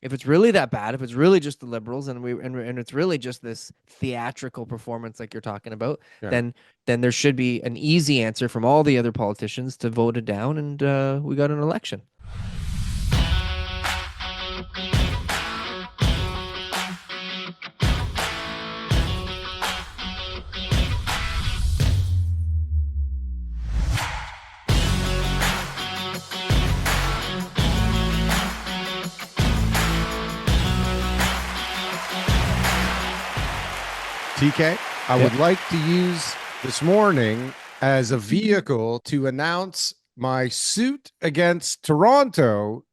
if it's really that bad, if it's really just the liberals and it's really just this theatrical performance like you're talking about, Yeah. then there should be an easy answer from all the other politicians to vote it down, and we got an election. TK, I Yeah. would like to use this morning as a vehicle to announce my suit against Toronto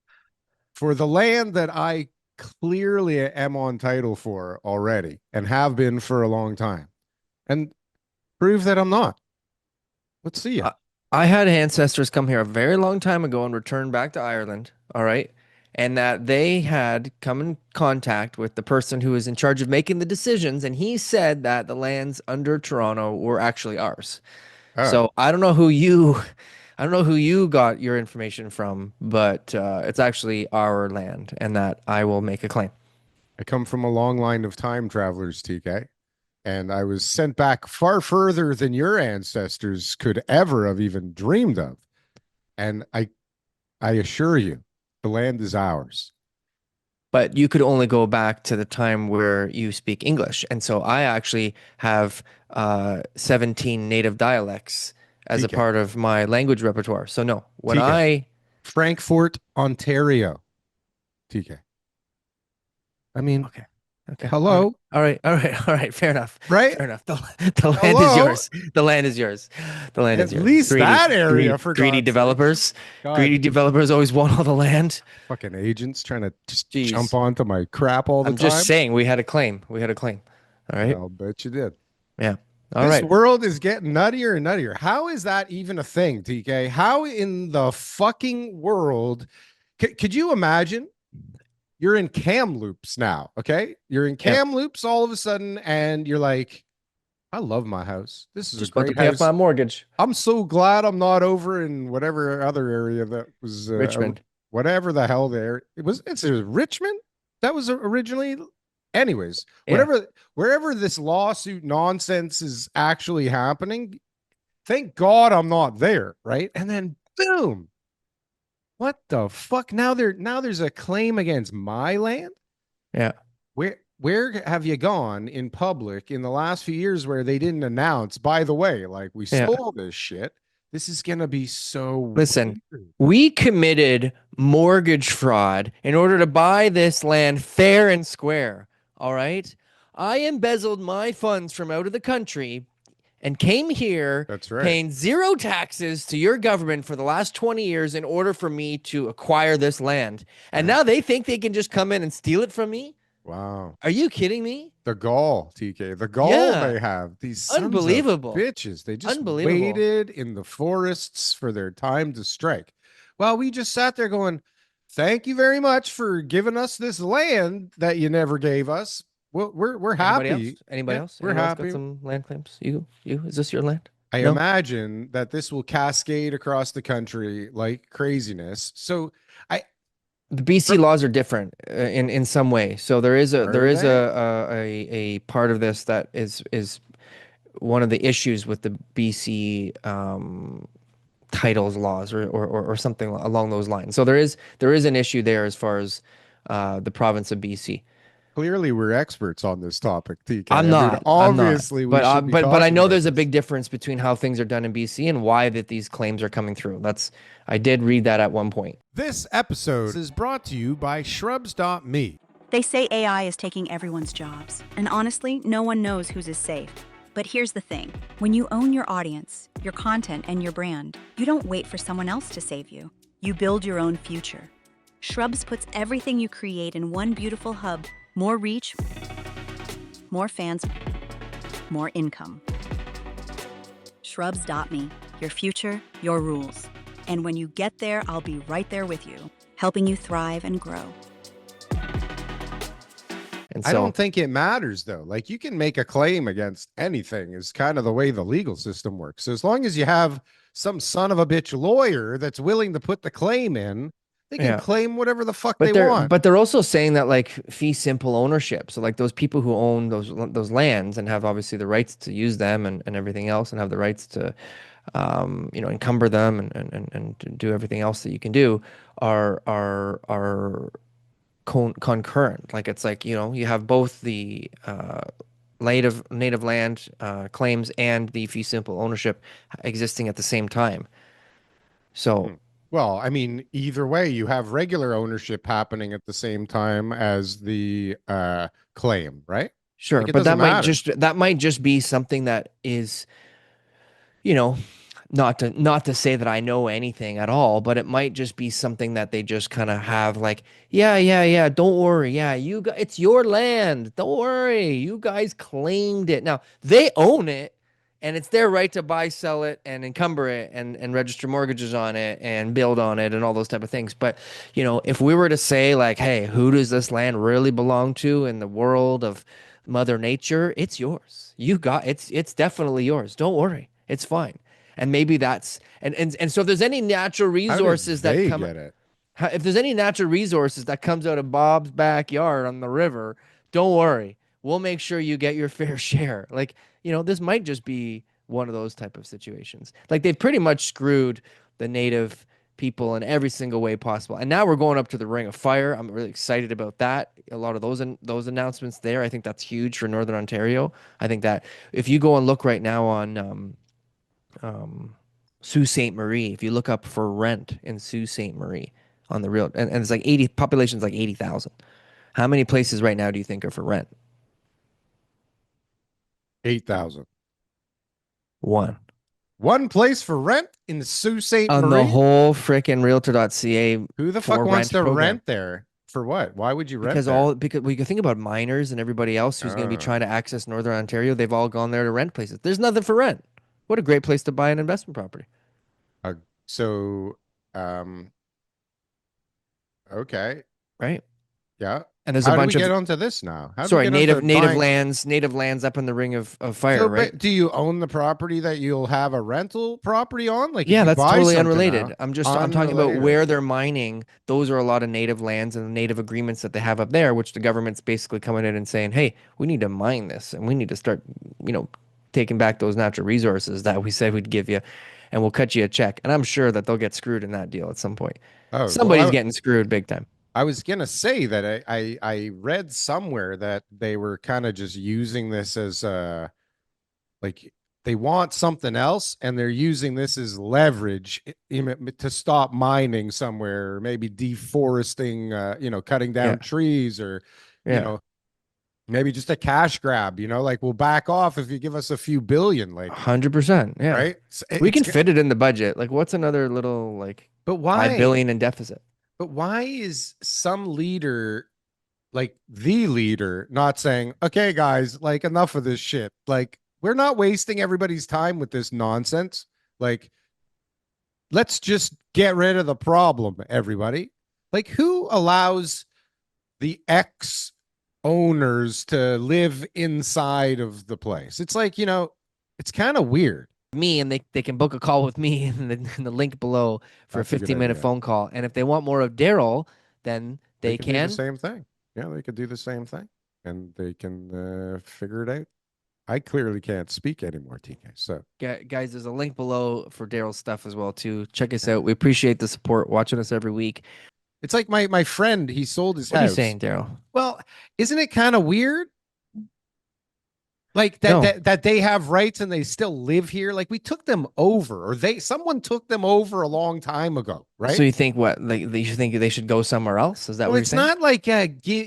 for the land that I clearly am on title for already and have been for a long time, and prove that I'm not. Let's see ya. I, I had ancestors come here a very long time ago and return back to Ireland. All right. And that they had come in contact with the person who was in charge of making the decisions. And he said that the lands under Toronto were actually ours. Oh, So I don't know who you got your information from, but it's actually our land and that I will make a claim. I come from a long line of time travelers, TK, and I was sent back far further than your ancestors could ever have even dreamed of. And I assure you, the land is ours. But you could only go back to the time where you speak English. And so I actually have 17 native dialects as a TK, part of my language repertoire. So no, when TK, I Frankfort, Ontario, TK. I mean, okay, okay, hello, all right, all right, all right, fair enough, right? fair enough. The land is Hello. yours. The land is yours. The land is At yours. least that area, for Greedy God's sakes. developers. God, Greedy developers always want all the land. fucking agents trying to just jump Jeez, onto my crap all the I'm just time. saying we had a claim. We had a claim. All right. I'll bet you did. Yeah. All This right. world is getting nuttier and nuttier. How is that even a thing, TK? How in the fucking world could you imagine? You're in Kamloops now, okay? You're in Yeah. Kamloops all of a sudden, and you're like, I love my house. This is a Just about to great pay off house. my mortgage. I'm so glad I'm not over in whatever other area that was, Richmond. whatever the hell there it was. It's Richmond that was originally. Anyways, Yeah. wherever this lawsuit nonsense is actually happening, thank God I'm not there, right? And then boom, what the fuck? Now there's a claim against my land. Yeah. Where have you gone in public in the last few years where they didn't announce, by the way, like we Yeah. stole this shit? This is gonna be so Listen, weird. we committed mortgage fraud in order to buy this land fair and square. All right. I embezzled my funds from out of the country and came here That's right. paying zero taxes to your government for the last 20 years in order for me to acquire this land. And Yeah. now they think they can just come in and steal it from me? Wow. Are you kidding me? The gall, TK. The gall Yeah. they have. These sons of Unbelievable. bitches. They just Unbelievable. waited in the forests for their time to strike. Well, we just sat there going, thank you very much for giving us this land that you never gave us. Well, we're Anybody happy. else? Anybody Yeah, else? we're Anyone else got happy. some land claims? You? Is this your land? I No? imagine that this will cascade across the country like craziness. So I The BC laws are different in some way. So there are is they? a part of this that is one of the issues with the BC titles laws or something along those lines. So there is an issue there as far as the province of BC. Clearly, we're experts on this topic, TK. I'm I mean, not. I'm not. obviously, we should be But I talking know about there's a this. big difference between how things are done in BC and why that these claims are coming through. I did read that at one point. This episode is brought to you by Shrubs.me. They say AI is taking everyone's jobs, and honestly, no one knows whose is safe. But here's the thing. When you own your audience, your content, and your brand, you don't wait for someone else to save you. You build your own future. Shrubs puts everything you create in one beautiful hub. More reach, more fans, more income. Shrubs.me. Your future, your rules. And when you get there, I'll be right there with you, helping you thrive and grow. And I so don't think it matters though. Like you can make a claim against anything is kind of the way the legal system works. So as long as you have some son of a bitch lawyer that's willing to put the claim in, They can Yeah. claim whatever the fuck they But they're want. but they're also saying that like fee simple ownership. So like those people who own those lands and have obviously the rights to use them and everything else and have the rights to encumber them and to do everything else that you can do are concurrent. Like it's like, you have both the native land claims and the fee simple ownership existing at the same time. So Hmm. Well, I mean, either way, you have regular ownership happening at the same time as the claim, right? sure, Like it but doesn't matter. that might just be something that is, you know, not to say that I know anything at all, but it might just be something that they just kind of have like, yeah, yeah, yeah, don't worry. Yeah, it's your land. Don't worry. You guys claimed it. Now, they own it and it's their right to buy, sell it and encumber it and register mortgages on it and build on it and all those type of things. But, if we were to say like, hey, who does this land really belong to in the world of Mother Nature? It's yours. It's definitely yours. Don't worry. It's fine. And maybe and so if there's any natural How did resources that they come get it? if there's any natural resources that comes out of Bob's backyard on the river, don't worry. We'll make sure you get your fair share. Like, this might just be one of those type of situations. Like they've pretty much screwed the native people in every single way possible. And now we're going up to the Ring of Fire. I'm really excited about that. A lot of those announcements there. I think that's huge for Northern Ontario. I think that if you go and look right now on um, Sault Ste. Marie. If you look up for rent in Sault Ste. Marie on the real, and it's like population's like 80,000. How many places right now do you think are for rent? 8,000. One. One place for rent in Sault Ste. On the Marie? whole frickin' Realtor.ca Who the fuck for wants rent to program. rent there? For what? Why would you rent there? Because we can think about miners and everybody else who's going to be Oh, trying to access Northern Ontario. They've all gone there to rent places. There's nothing for rent. What a great place to buy an investment property, uh, so, um, okay. right? Yeah. And there's a How do we bunch get of onto this now? How do we sorry, get onto buying? native lands up in the Ring of Fire, So, right? but do you own the property that you'll have a rental property on? Like if Yeah, you that's buy totally something unrelated. now, I'm talking about unrelated. where they're mining. Those are a lot of native lands and the native agreements that they have up there, which the government's basically coming in and saying, "Hey, we need to mine this and we need to start, you know, taking back those natural resources that we said we'd give you, and we'll cut you a check." And I'm sure that they'll get screwed in that deal at some point. Oh, well, Somebody's getting screwed big time. I was gonna say that I read somewhere that they were kind of just using this as like they want something else and they're using this as leverage to stop mining somewhere, maybe deforesting, cutting Yeah, down trees or, you yeah, know, maybe just a cash grab, like we'll back off if you give us a few billion, like, 100%. Yeah, right? we can fit it in the budget. Like, what's another little like But 5 billion why? in deficit? But why is some leader like the leader not saying, okay, guys, like enough of this shit. Like, we're not wasting everybody's time with this nonsense. Like, let's just get rid of the problem, everybody. Like, who allows the ex owners to live inside of the place? It's like, it's kind of weird. Me and they can book a call with me in the link below for a That's a good 15-minute idea. phone call. And if they want more of Daryl, then They they can do the can. same thing. Yeah, they could do the same thing and they can figure it out. I clearly can't speak anymore, TK. So, Guys, there's a link below for Daryl's stuff as well too. Check us out. We appreciate the support, watching us every week. it's like my friend, he sold his What are you house. saying, Daryl? Well, isn't it kind of weird? Like that, No. that they have rights and they still live here. Like we took them over, or someone took them over a long time ago, So right? you think what? Like you think they should go somewhere else? Is that Well, what you're it's saying? not like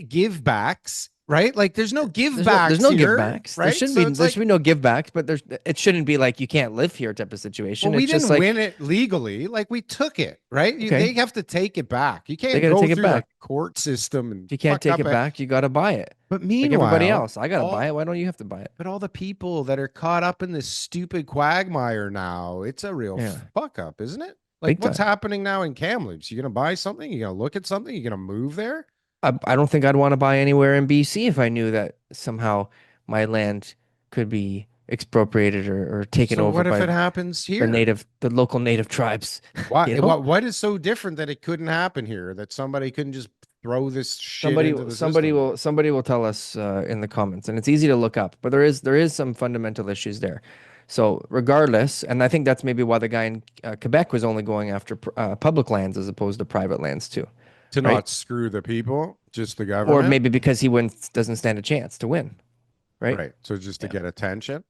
give backs, right? Like there's no give There's backs no give here, backs. right? So it's There should like, be no give backs, but it shouldn't be like you can't live here type of well, situation. we It's just didn't like, win it legally. Like we took it, right? okay, They have to take it back. You they can't got to go take it through the back. court system and If you can't fuck take up it it. back, you got to buy it. But Like everybody meanwhile, else, I got to buy it. Why don't you have to buy it? but all the people that are caught up in this stupid quagmire now, it's a real Yeah, fuck up, isn't it? Like big what's time. happening now in Kamloops? You gonna buy something? You gonna look at something? You gonna move there? I don't think I'd want to buy anywhere in BC if I knew that somehow my land could be expropriated or taken So over what if by it happens here? the local native tribes. Why You know, what is so different that it couldn't happen here? That somebody couldn't just throw this shit into the system? somebody will tell us in the comments, and it's easy to look up. But there is some fundamental issues there. So regardless, and I think that's maybe why the guy in Quebec was only going after public lands as opposed to private lands too, To right? not screw the people, just the Or government? maybe because he wins doesn't stand a chance to win, right? Right. So just to Yeah. get attention.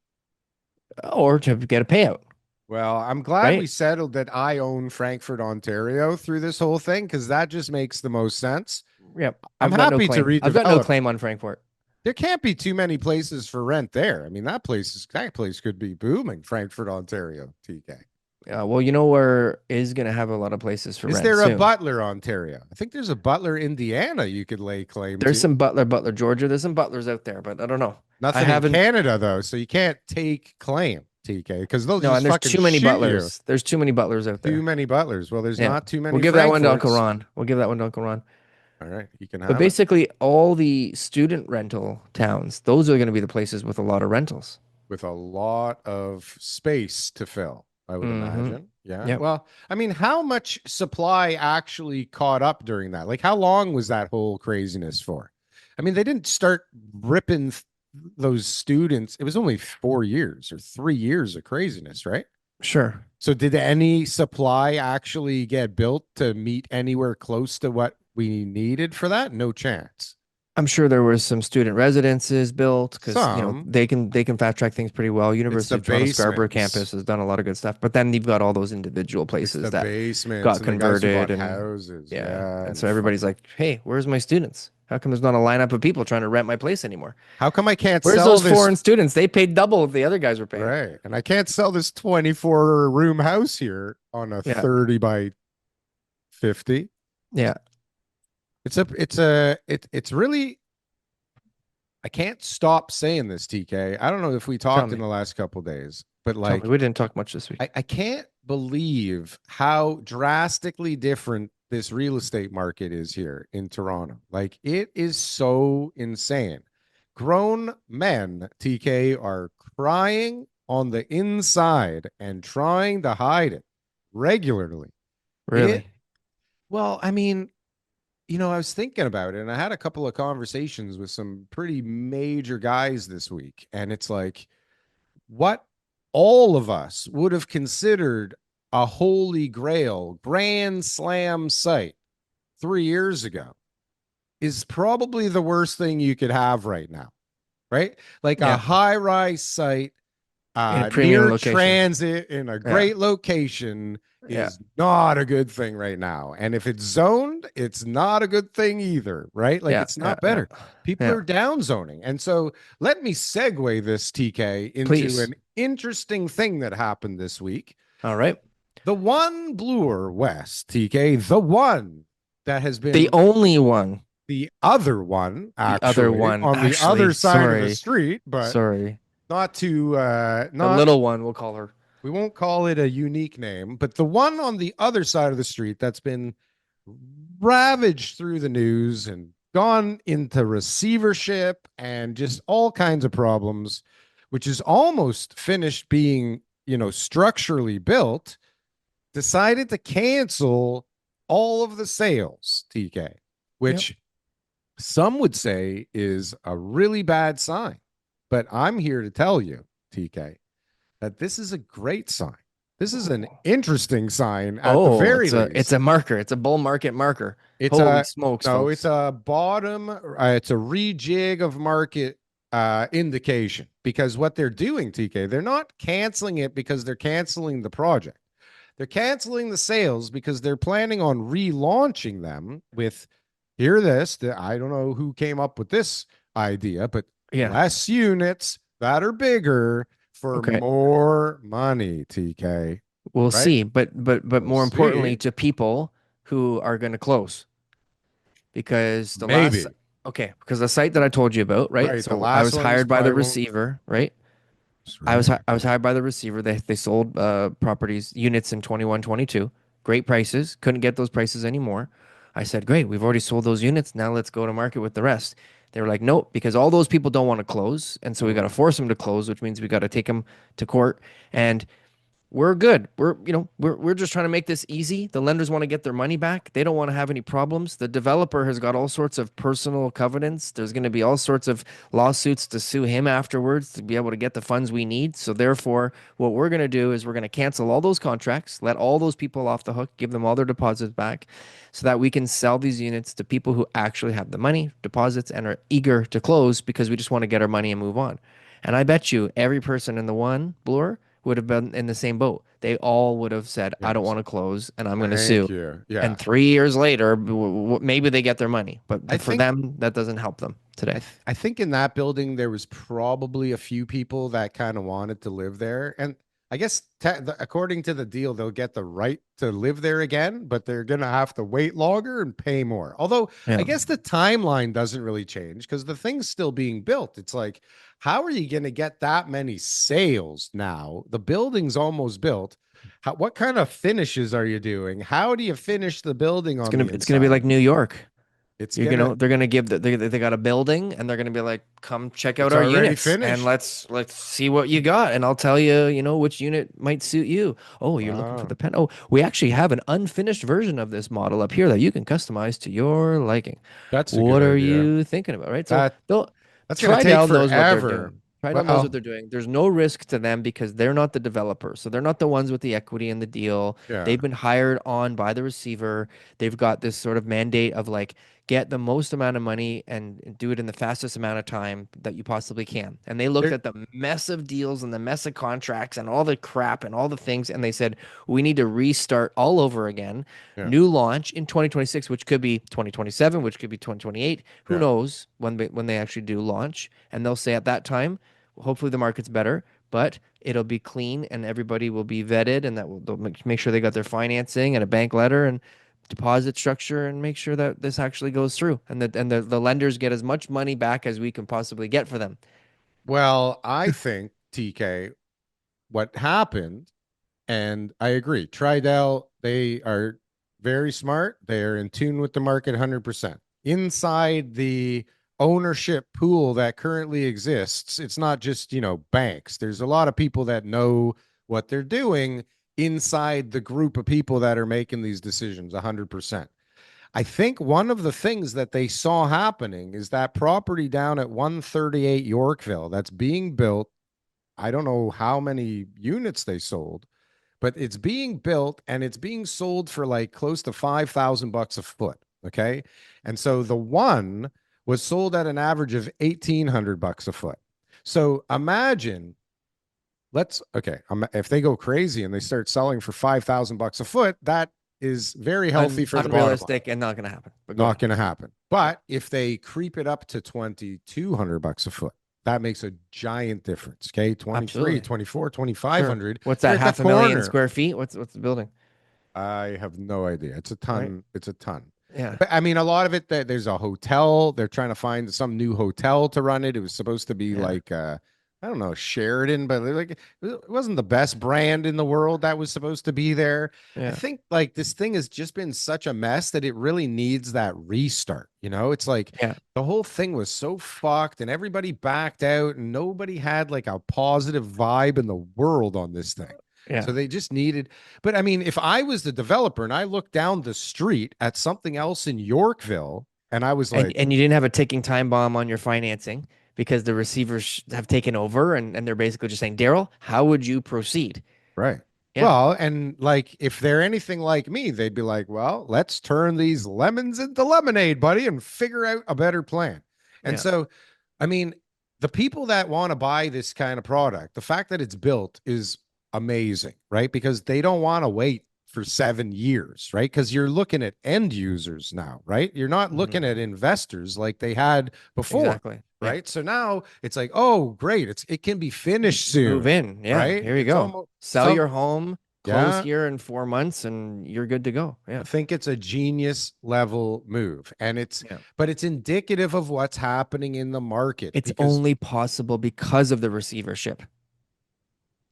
Or to get a payout, Well, I'm glad we right? settled that I own Frankfort, Ontario through this whole thing because that just makes the most sense. Yep. I'm I've got no happy to claim. I've got no redevelop. claim on Frankfort. There can't be too many places for rent there. I mean, that place could be booming, Frankfort, Ontario, TK. Well, you know where is going to have a lot of places for Is rent there a soon. Butler, Ontario? I think there's a Butler, Indiana you could lay claim There's to. some Butler, Georgia. There's some Butlers out there, but I don't know. I Nothing in haven't. Canada though, so you can't take claim, TK, because they'll No, just and there's fucking too many shoot you. Butlers. There's too many Butlers out Too there. many Butlers. Well, there's Yeah. not too We'll many give that one to Uncle Frankforts. Ron. We'll give that one to Uncle Ron. All right, you can But have it basically, all the student rental towns, those are going to be the places with a lot of rentals. with a lot of space to fill, I would Mm-hmm. imagine. Yeah. Yep. Well, I mean, how much supply actually caught up during that? Like, how long was that whole craziness for? I mean, they didn't start ripping those students. It was only 4 years or 3 years of craziness, right? Sure. So, did any supply actually get built to meet anywhere close to what we needed for that? No chance. I'm sure there was some student residences built because Some. they can fast track things pretty well. It's University the of Toronto Scarborough basements. campus has done a lot of good stuff, but then you've got all those individual It's places the that basements got and the guys who converted bought and houses. yeah, Yeah. and And so everybody's like, "Hey, where's my students? How come there's not a lineup of people trying to rent my place anymore? how come I can't Where's sell those this? foreign students? They paid double what the other guys were paying." Right. And I can't sell this 24 room house here on a Yeah, 30 by 50. yeah. It's really, I can't stop saying this, TK. I don't know if we Tell talked in me, the last couple days, but tell me. like, We didn't talk much this week. I can't believe how drastically different this real estate market is here in Toronto. Like, it is so insane. Grown men, TK, are crying on the inside and trying to hide it regularly. It, Really? well, I mean, I was thinking about it and I had a couple of conversations with some pretty major guys this week. And it's like, what all of us would have considered a holy grail grand slam site 3 years ago is probably the worst thing you could have right now, right? Like a Yeah, high rise site in a premium near location. transit in a Yeah, great location yeah, is not a good thing right now. And if it's zoned, it's not a good thing either, right? Like, yeah, it's yeah, not yeah. better. People Yeah. are down zoning. And so let me segue this, TK, into Please. an interesting thing that happened this week. All right. The one Bloor West, TK, the one that has The been only one, the other one, the other actually, one, on the actually, other side of the sorry, street, but sorry. not to The not little one, we'll call her. we won't call it a unique name, but the one on the other side of the street that's been ravaged through the news and gone into receivership and just all kinds of problems, which is almost finished being, structurally built, decided to cancel all of the sales, TK, Yep. which some would say is a really bad sign. But I'm here to tell you, TK, that this is a great sign. This is an interesting sign at the very least. It's a marker. It's a bull market marker. It's Holy a smokes, no, folks. it's a bottom. It's a rejig of market indication because what they're doing, TK, they're not canceling it because they're canceling the project. They're canceling the sales because they're planning on relaunching them with, hear this, I don't know who came up with this idea, but Yeah. less units that are bigger for Okay. more money, TK. We'll Right? see. But We'll more importantly, see. to people who are going to close because Maybe. because the site that I told you about, right? Right. The So I last was ones hired by the probably won't. receiver, right? That's right. I was hired by the receiver. They sold properties units in 21, 22. Great prices. Couldn't get those prices anymore. I said, "Great, we've already sold those units. Now let's go to market with the rest." They were like, nope, because all those people don't want to close, and so we got to Mm, force them to close, which means we got to take them to court. And we're good. We're just trying to make this easy. The lenders want to get their money back. They don't want to have any problems. The developer has got all sorts of personal covenants. There's going to be all sorts of lawsuits to sue him afterwards to be able to get the funds we need. So therefore, what we're going to do is we're going to cancel all those contracts, let all those people off the hook, give them all their deposits back so that we can sell these units to people who actually have the money, deposits, and are eager to close because we just want to get our money and move on. And I bet you every person in the one, Bloor, would have been in the same boat. They all would have said, I don't yes. want to close and I'm going to Thank sue. you. Yeah. And 3 years later, maybe they get their money. I But for think them, that doesn't help them today. I think in that building there was probably a few people that kind of wanted to live there, and I guess according to the deal, they'll get the right to live there again, but they're gonna have to wait longer and pay more. Although I Yeah. guess the timeline doesn't really change because the thing's still being built. It's like, how are you gonna get that many sales now? The building's almost built. What kind of finishes are you doing? How do you finish the building It's on gonna the it's gonna be like inside? New York. It's You're gonna. gonna they're gonna give they got a building and they're gonna be like, come check out It's our already units and finished. let's see what you got and I'll tell you, which unit might suit you. Oh, you're looking for Wow. the pen. Oh, we actually have an unfinished version of this model up here that you can customize to your liking. That's a good What are idea. you thinking about, right? So That they'll that's gonna take Tridel knows what they're forever. doing. Tridel knows what Well, they're doing. There's no risk to them because they're not the developer. So they're not the ones with the equity in the deal. yeah. They've been hired on by the receiver. They've got this sort of mandate of like get the most amount of money and do it in the fastest amount of time that you possibly can. And they looked There, at the mess of deals and the mess of contracts and all the crap and all the things and they said we need to restart all over again. yeah. New launch in 2026, which could be 2027, which could be 2028. Who Yeah. knows when they actually do launch? And they'll say at that time, hopefully the market's better, but it'll be clean and everybody will be vetted, and they'll make sure they got their financing and a bank letter and deposit structure, and make sure that this actually goes through, and the lenders get as much money back as we can possibly get for them. Well, I think TK, what happened, and I agree. Tridel, they are very smart. They are in tune with the market 100%. Inside the ownership pool that currently exists, it's not just, banks. There's a lot of people that know what they're doing inside the group of people that are making these decisions 100%. I think one of the things that they saw happening is that property down at 138 Yorkville that's being built. I don't know how many units they sold, but it's being built and it's being sold for like close to 5,000 bucks a foot. Okay. And so the one was sold at an average of 1,800 bucks a foot. So imagine, okay, if they go crazy and they start selling for 5,000 bucks a foot, that is very healthy for the bottom line. Unrealistic and not going to happen. But go Not ahead. going to happen. But if they creep it up to 2,200 bucks a foot, that makes a giant difference. Okay. 23, Absolutely. 24, Sure. 2,500. What's You're that? at the Half a million corner. square feet? What's the building? I have no idea. It's a Right? ton. It's a ton. Yeah. But I mean, a lot of it, there's a hotel. They're trying to find some new hotel to run it. It was supposed to be Yeah. like, I don't know, Sheridan, but like it wasn't the best brand in the world that was supposed to be there. I Yeah. think like this thing has just been such a mess that it really needs that restart. It's like Yeah. the whole thing was so fucked and everybody backed out and nobody had like a positive vibe in the world on this thing. Yeah. So they just needed, but I mean, if I was the developer and I looked down the street at something else in Yorkville and I was And like, and you didn't have a ticking time bomb on your financing because the receivers have taken over and they're basically just saying, Daryl, how would you proceed? right. Yeah. Well, and like if they're anything like me, they'd be like, well, let's turn these lemons into lemonade, buddy, and figure out a better plan. And Yeah. so, I mean, the people that want to buy this kind of product, the fact that it's built is amazing, right? Because they don't want to wait for 7 years, right? Because you're looking at end users now, right? You're not looking Mhm. at investors like they had before, Exactly. Yeah. right? So now it's like, oh, great, it can be finished Move soon, in. Yeah. right? Here you It's go. almost Sell some, your home, close yeah. here in 4 months, and you're good to go. I Yeah. think it's a genius level move, and Yeah. but it's indicative of what's happening in the market It's because, only possible because of the receivership.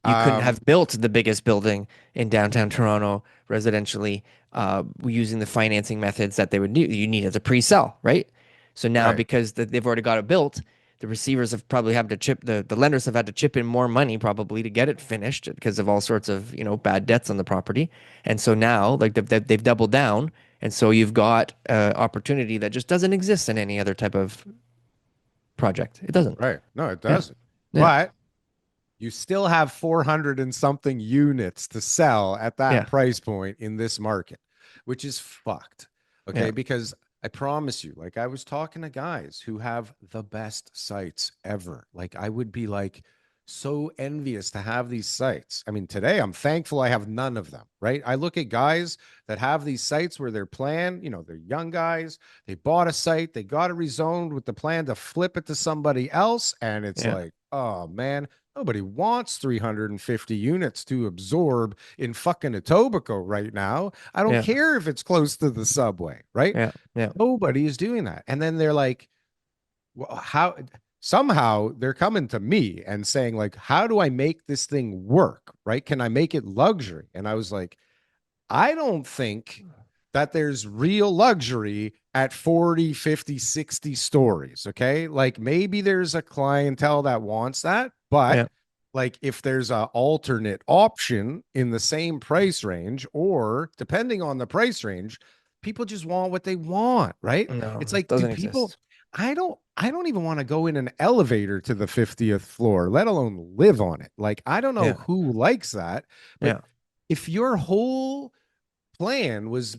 You couldn't um, have built the biggest building in downtown Toronto residentially using the financing methods that they would need. You needed a pre-sell, right? So now Right. because they've already got it built, the receivers have probably had to chip the lenders have had to chip in more money probably to get it finished because of all sorts of bad debts on the property. And so now like they've doubled down, and so you've got opportunity that just doesn't exist in any other type of project. It doesn't. Right. No, it Yeah. doesn't. Yeah. But you still have 400 and something units to sell at that Yeah. price point in this market, which is fucked. Yeah. Okay. Because I promise you, like I was talking to guys who have the best sites ever. Like I would be like so envious to have these sites. I mean, today I'm thankful I have none of them, right? I look at guys that have these sites where they're planned, they're young guys, they bought a site, they got it rezoned with the plan to flip it to somebody else. And it's Yeah. like, oh man, nobody wants 350 units to absorb in fucking Etobicoke right now. I don't Yeah. care if it's close to the subway, right? Yeah. Yeah. Nobody is doing that. And then they're like, well, how somehow they're coming to me and saying, like, how do I make this thing work? Right? Can I make it luxury? And I was like, I don't think that there's real luxury at 40, 50, 60 stories. Okay. Like maybe there's a clientele that wants that, but Yeah. like if there's a alternate option in the same price range, or depending on the price range, people just want what they want, right? No, It's it like, do doesn't people, exist. I don't even want to go in an elevator to the 50th floor, let alone live on it. Like, I don't know Yeah. who likes that, but Yeah. if your whole plan was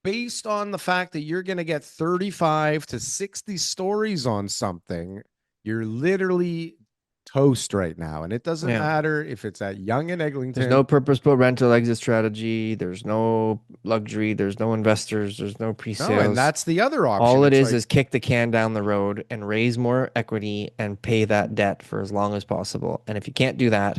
based on the fact that you're going to get 35 to 60 stories on something, you're literally toast right now. And it doesn't Yeah. matter if it's at Young and There's no Eglinton. purposeful rental exit strategy. There's no luxury. There's no investors. There's no No, and pre-sales. that's the other option. All it It's like, is kick the can down the road and raise more equity and pay that debt for as long as possible. And if you can't do that,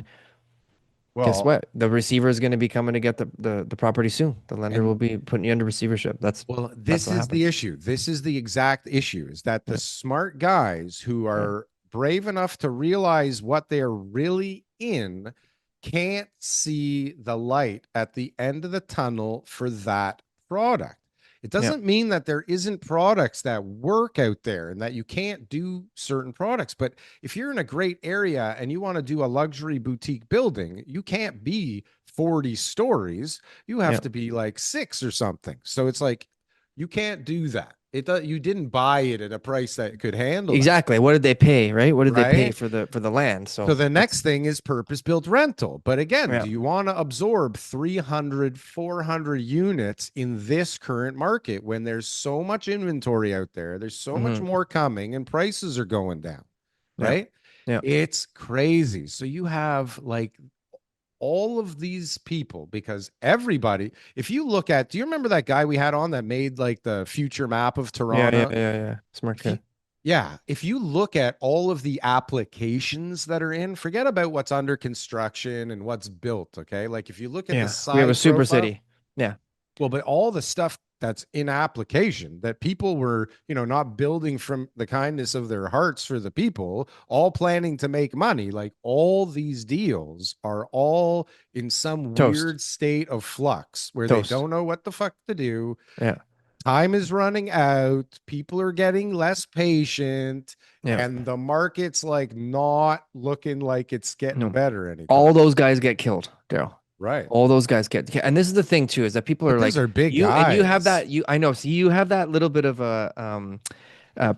guess well, what? The receiver is going to be coming to get the property soon. The lender and will be putting you under receivership. well, That's this what is the happens. issue. This is the exact issue, is that the Yeah. smart guys who Yeah. are brave enough to realize what they're really in can't see the light at the end of the tunnel for that product. It Yeah. doesn't mean that there isn't products that work out there and that you can't do certain products. But if you're in a great area and you want to do a luxury boutique building, you can't be 40 stories. You have Yeah. to be like six or something. So it's like, you can't do that. You didn't buy it at a price that could handle that, Exactly. What did they pay, right? What did they pay right? for the land? So So the that's next thing is purpose-built rental. But again, yeah. do you want to absorb 300, 400 units in this current market when there's so much inventory out there? There's so much Hmm. more coming and prices are going down, Yeah. right? Yeah. It's crazy. So you have like all of these people, because everybody, if you look at, do you remember that guy we had on that made like the future map of Yeah. Yeah. Toronto? Yeah. Yeah. Smart If you, guy. yeah, if you look at all of the applications that are in, forget about what's under construction and what's built. Okay. Like if you look at the Yeah. We have a size super profile, city. Yeah. well, but all the stuff that's in application that people were, not building from the kindness of their hearts for the people, all planning to make money. Like all these deals are all in some Toast. weird state of flux where they Toast. don't know what the fuck to do. Yeah. Time is running out. People are getting less patient, Yeah. and the market's like not looking like it's getting No. better anytime. All those guys get killed, Daryl. Right. All those guys and this is the thing too, is that people But are those like are big you have guys. that I know. See, you have that little bit of a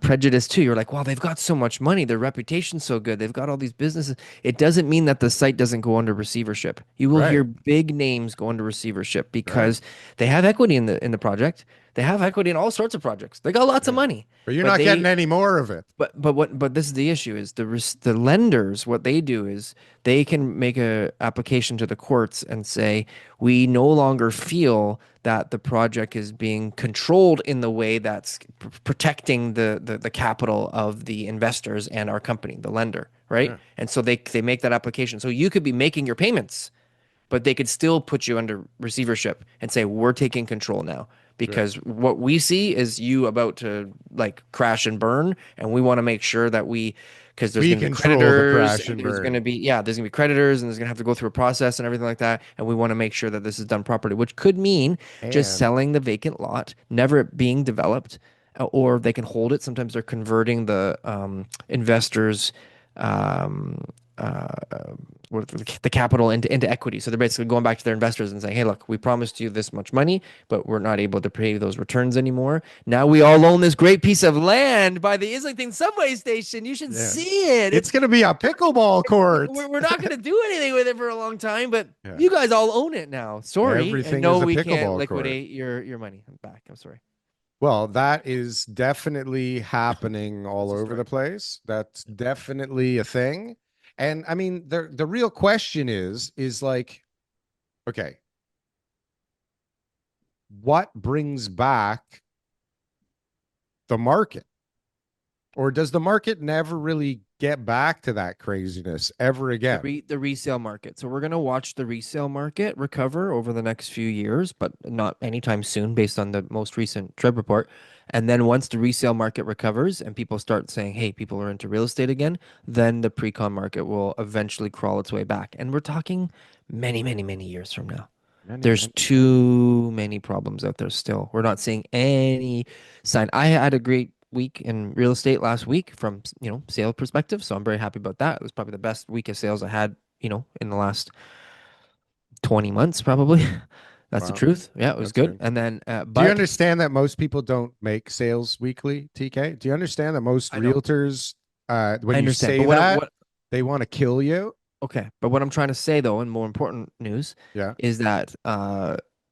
prejudice too. You're like, wow, they've got so much money, their reputation's so good, they've got all these businesses. It doesn't mean that the site doesn't go under receivership. You will hear Right. big names go under receivership Right. because they have equity in the project. They have equity in all sorts of projects. They got lots of Yeah. money, But you're but not getting they any more of it. but this is the issue is the lenders, what they do is they can make a application to the courts and say we no longer feel that the project is being controlled in the way that's protecting the capital of the investors and our company, the lender, right? Yeah. And so they make that application. So you could be making your payments, but they could still put you under receivership and say we're taking control now Sure. because what we see is you about to like crash and burn, and we want to make sure that because there's We going to be control the creditors crash and and burn. there's going to be creditors and there's going to have to go through a process and everything like that, and we want to make sure that this is done properly, which could mean just And selling the vacant lot, never being developed, or they can hold it. Sometimes they're converting the investors' um, uh, the capital into equity. So they're basically going back to their investors and saying, "Hey, look, we promised you this much money, but we're not able to pay those returns anymore. Now we all own this great piece of land by the Islington subway station. You should Yeah. see it. It's going to be a pickleball court. We're not going to do anything with it for a long time, but Yeah. you guys all own it now. Sorry, and Everything no, is a we can't pickleball court. liquidate your money back. I'm sorry. Well, that is definitely happening all That's the over the story. place. That's definitely a thing. And I mean, the real question is like, okay, what brings back the market? Or does the market never really get back to that craziness ever again? The resale market. So we're gonna watch the resale market recover over the next few years, but not anytime soon, based on the most recent Treb report. And then once the resale market recovers and people start saying, "Hey, people are into real estate again," then the pre-con market will eventually crawl its way back. And we're talking many, many, many years from now. Many, There's many, many. too many problems out there still. We're not seeing any sign. I had a great week in real estate last week from, sale perspective, so I'm very happy about that. It was probably the best week of sales I had, in the last 20 months probably. That's the Wow, truth. Yeah, it was that's good. good. And then Do you but understand that most people don't make sales weekly, TK? Do you understand that most I know. realtors, I when you understand. say But that, they want to kill you? okay, but what I'm trying to say though, and more important news, Yeah. is that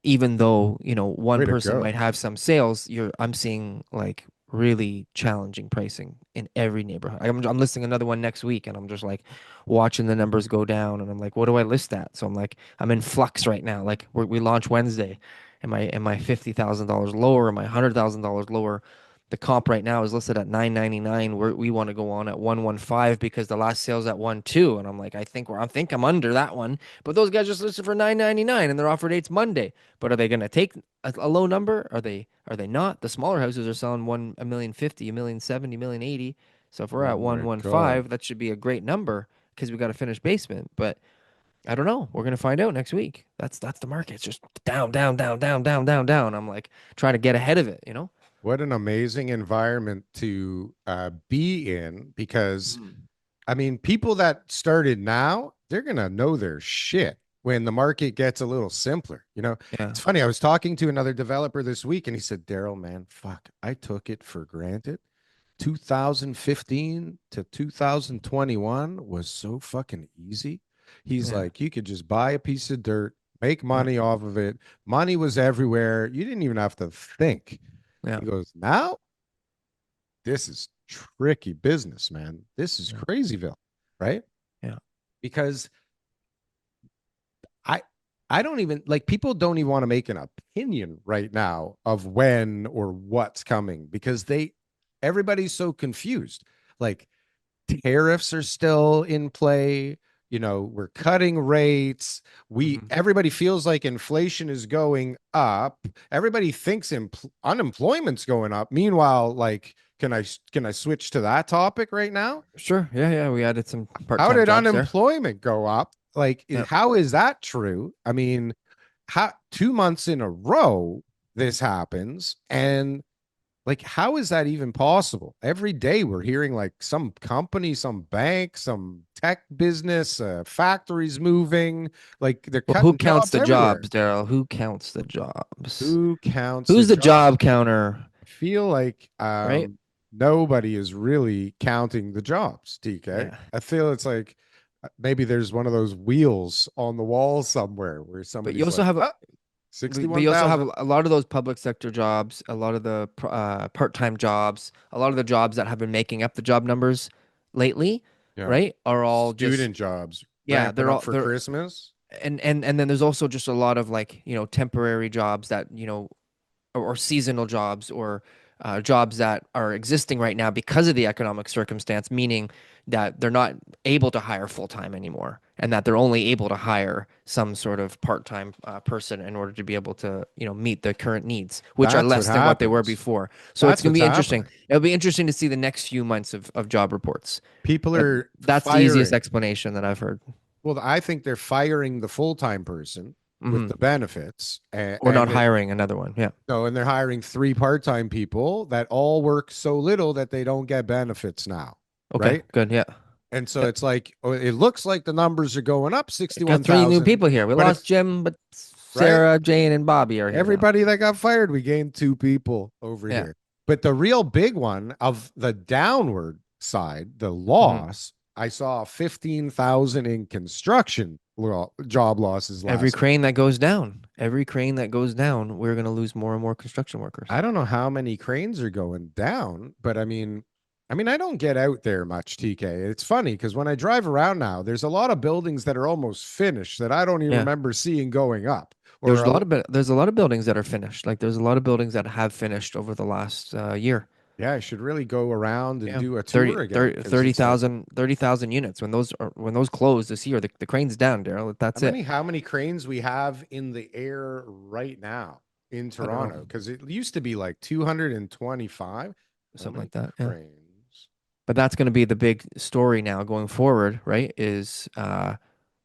even though, one Way to person might go. have some sales, I'm seeing like really challenging pricing in every neighborhood. I'm listing another one next week, and I'm just like watching the numbers go down, and I'm like, what do I list at? So I'm in flux right now. Like we launch Wednesday. Am I $50,000 lower? Am I $100,000 lower? The comp right now is listed at 999. We want to go on at 115 because the last sale's at 1.2, and I'm like, I think I'm under that one. But those guys just listed for 999, and their offer date's Monday. But are they going to take a low number? Are they not? The smaller houses are selling a million 50, a million 70, a million 80. So if we're Oh at my God. 115, that should be a great number because we got a finished basement. But I don't know. We're gonna find out next week. That's the market. It's just down, down, down, down, down, down, down. I'm like trying to get ahead of it. What an amazing environment to be in because, I mean, people that started now, they're going to know their shit when the market gets a little simpler. Yeah. It's funny. I was talking to another developer this week and he said, Daryl, man, fuck, I took it for granted. 2015 to 2021 was so fucking easy. He's Yeah. like, you could just buy a piece of dirt, make Yeah. money off of it. Money was everywhere. You didn't even have to think. Yeah. He goes, now this is tricky business, man. This is Yeah. crazyville, right? Yeah. Because I I don't even like people don't even want to make an opinion right now of when or what's coming because everybody's so confused. Like tariffs are still in play. We're cutting rates. Mhm. Everybody feels like inflation is going up. Everybody thinks unemployment's going up. Meanwhile, like, can I switch to that topic right now? Sure. Yeah. Yeah. We added some How part-time did jobs there. unemployment go up? Like, Yeah. how is that true? I mean, how 2 months in a row this happens, and like, how is that even possible? Every day we're hearing like some company, some bank, some tech business, factories moving, like they're Well, who cutting counts jobs the everywhere. jobs, Daryl? Who counts the jobs? Who counts the Who's the job? job counter? I feel like Right? nobody is really counting the jobs, DK. Yeah. I feel it's like maybe there's one of those wheels on the wall somewhere where But you somebody's also like, have a oh, but you also have 61,000. a lot of those public sector jobs, a lot of the part-time jobs, a lot of the jobs that have been making up the job numbers lately, Yeah. right? Are all just Student jobs yeah, ramping they're up all for they're Christmas. and then there's also just a lot of like, temporary jobs that, or seasonal jobs or jobs that are existing right now because of the economic circumstance, meaning that they're not able to hire full time anymore, and that they're only able to hire some sort of part time person in order to be able to, meet the current needs, which are That's what less than what they were happens. before. So it's That's going to what's be interesting. happening. It'll be interesting to see the next few months of job reports. People But are that's the easiest firing. explanation that I've heard. Well, I think they're firing the full-time person with Hmm. the benefits, Or not hiring another one. Yeah. no, and they're hiring three part-time people that all work so little that they don't get benefits now, Okay. right? Good. Yeah. And so Yep. it's like, oh, it looks like the numbers are going up Got three new 61,000, people here. We but lost it's Jim, but right. Sarah, Jane, and Bobby are here now. Everybody that got fired, we gained two people over Yeah. here. But the real big one of the downward side, the Hmm. loss, I saw 15,000 in construction job losses Every last month. crane that goes down, every crane that goes down, we're going to lose more and more construction workers. I don't know how many cranes are going down, but I mean, I don't get out there much, TK. It's funny because when I drive around now, there's a lot of buildings that are almost finished that I don't even Yeah. remember seeing going up. Or a, There's a lot of buildings that are finished. Like there's a lot of buildings that have finished over the last year. yeah, I should really go around and Yeah. do a 30, tour again 30, because it's like 30,000 units. When those close this year, the crane's down, Daryl. That's it. how many cranes we have in the air right now in I don't know. Toronto? Because it used to be like 225. How Something many like that. Yeah. cranes? But that's going to be the big story now going forward, right? Is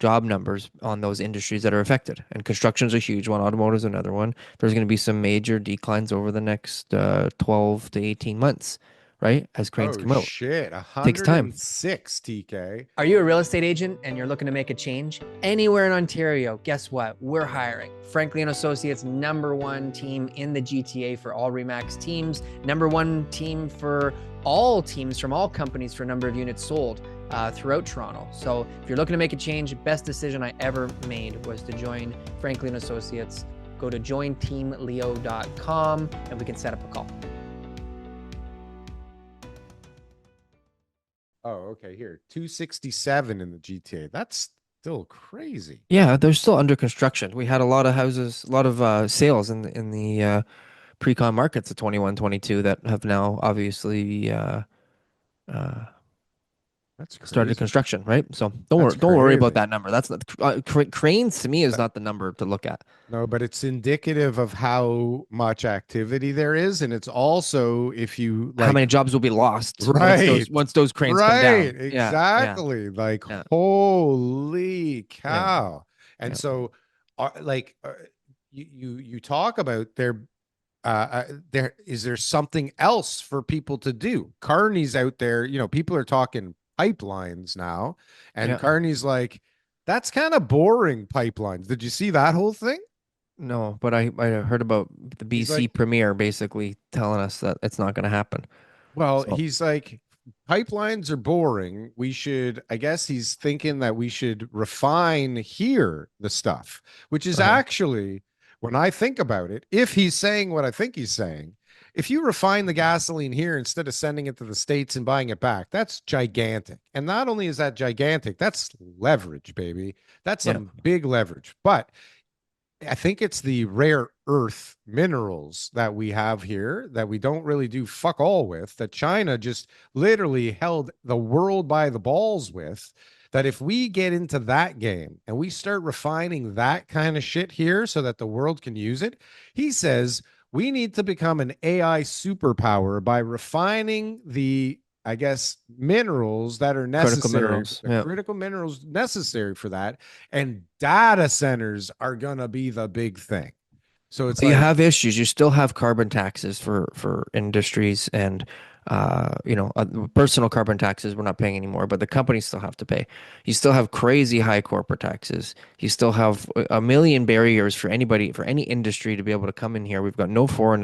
job numbers on those industries that are affected. And construction's a huge one, automotive's another one. There's going to be some major declines over the next 12 to 18 months, right? As cranes Oh come out. shit, Takes time. 106 TK. Are you a real estate agent and you're looking to make a change? Anywhere in Ontario, guess what? We're hiring. Franklin Associates, #1 team in the GTA for all REMAX teams, #1 team for all teams from all companies for number of units sold throughout Toronto. So if you're looking to make a change, best decision I ever made was to join Franklin Associates. Go to jointeamleo.com and we can set up a call. Oh, okay. Here, 267 in the GTA. That's still crazy. Yeah, they're still under construction. We had a lot of houses, a lot of sales in the pre-con markets of 21, 22 that have now obviously uh, That's started crazy. construction, right? So That's don't worry about crazy. that number. That's not cranes to me is not the number to look at. No, but it's indicative of how much activity there is, and it's also if you How like many jobs will be lost right, once those cranes come right, down? Yeah, yeah, exactly. Like yeah, holy yeah, cow. And yeah. so like you talk about there is there something else for people to do. Carney's out there, people are talking pipelines now, and Yeah. Carney's like, that's kind of boring pipelines. Did you see that whole thing? No, but I heard about the He's BC like, premier basically telling us that it's not going to happen. well, So, he's like, pipelines are boring. We should, I guess he's thinking that we should refine here the stuff, which is uh, actually, when I think about it, if he's saying what I think he's saying, if you refine the gasoline here instead of sending it to the States and buying it back, that's gigantic. And not only is that gigantic, that's leverage, baby. That's yeah, some big leverage. But I think it's the rare earth minerals that we have here that we don't really do fuck all with, that China just literally held the world by the balls with. That if we get into that game and we start refining that kind of shit here so that the world can use it, he says we need to become an AI superpower by refining the, I guess, minerals that are critical necessary, minerals. the Yeah. critical minerals necessary for that. And data centers are going to be the big thing. So it's You like, have issues. You still have carbon taxes for industries and personal carbon taxes we're not paying anymore, but the companies still have to pay. You still have crazy high corporate taxes. You still have a million barriers for anybody for any industry to be able to come in here. We've got no foreign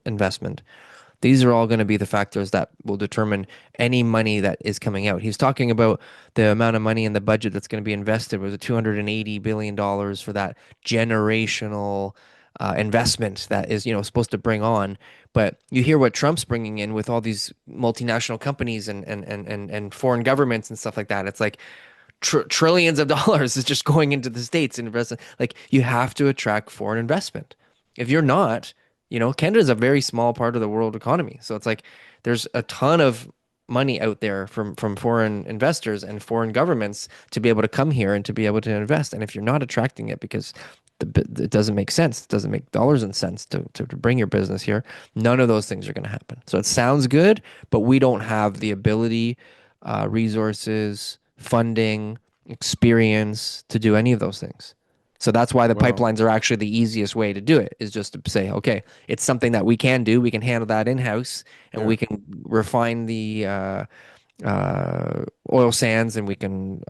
investment. These are all going to be the factors that will determine any money that is coming out. He's talking about the amount of money in the budget that's going to be invested was a $280 billion for that generational investment that is, supposed to bring on. But you hear what Trump's bringing in with all these multinational companies and foreign governments and stuff like that. It's like trillions of dollars is just going into the States and investment. Like you have to attract foreign investment. If you're not, Canada is a very small part of the world economy. So it's like there's a ton of money out there from foreign investors and foreign governments to be able to come here and to be able to invest. And if you're not attracting it because it doesn't make sense, it doesn't make dollars and cents to bring your business here, none of those things are going to happen. So it sounds good, but we don't have the ability, resources, funding, experience to do any of those things. So that's why the Well, pipelines are actually the easiest way to do it, is just to say, okay, it's something that we can do. We can handle that in house, and yeah. we can refine the oil sands, and we can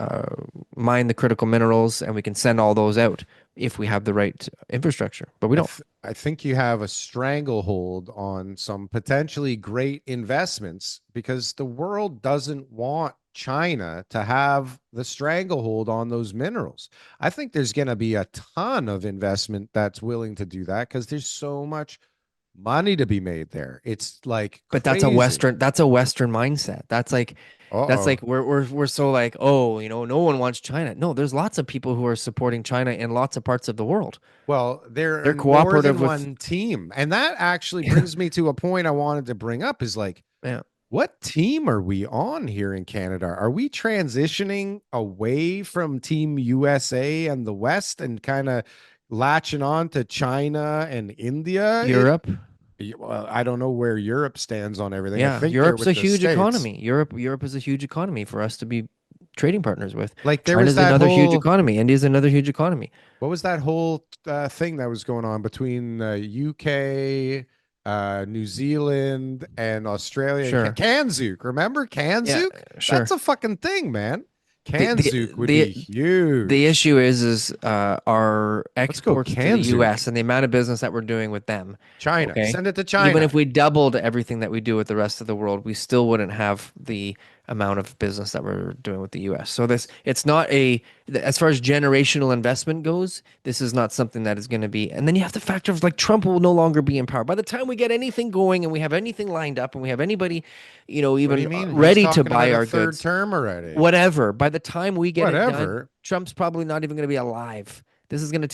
mine the critical minerals, and we can send all those out if we have the right infrastructure. But we don't. I think you have a stranglehold on some potentially great investments because the world doesn't want China to have the stranglehold on those minerals. I think there's going to be a ton of investment that's willing to do that because there's so much money to be made there. It's like But crazy. That's a Western mindset. That's Uh-oh. like we're so like, oh, no one wants China. No, there's lots of people who are supporting China in lots of parts of the world. Well, they're They're in more cooperative than with, one team. And that actually brings me to a point I wanted to bring up is like, yeah. what team are we on here in Canada? Are we transitioning away from Team USA and the West and kind of latching on to China and India? Europe. Well, I don't know where Europe stands on everything. I Yeah, think they're Europe's a with the huge States. economy. Europe is a huge economy for us to be trading partners with. Like there was China's that another huge whole, economy. India's another huge economy. what was that whole thing that was going on between UK, New Zealand, and Australia and Sure. Kanzuk? Remember Yeah, Kanzuk? That's sure. a fucking thing, man. The the Kanzuk would be the the huge. issue is our Let's go exports to the Kanzuk. US and the amount of business that we're doing with them. China. Okay. Send it to Even China. if we doubled everything that we do with the rest of the world, we still wouldn't have the amount of business that we're doing with the US. So it's not as far as generational investment goes, this is not something that is going to be. And then you have the factor of like Trump will no longer be in power. By the time we get anything going and we have anything lined up and we have anybody, What do you even mean? He's ready to talking about buy a our third goods, term already. whatever. By the time we get it done, Whatever. Trump's probably not even going to be alive. This is going to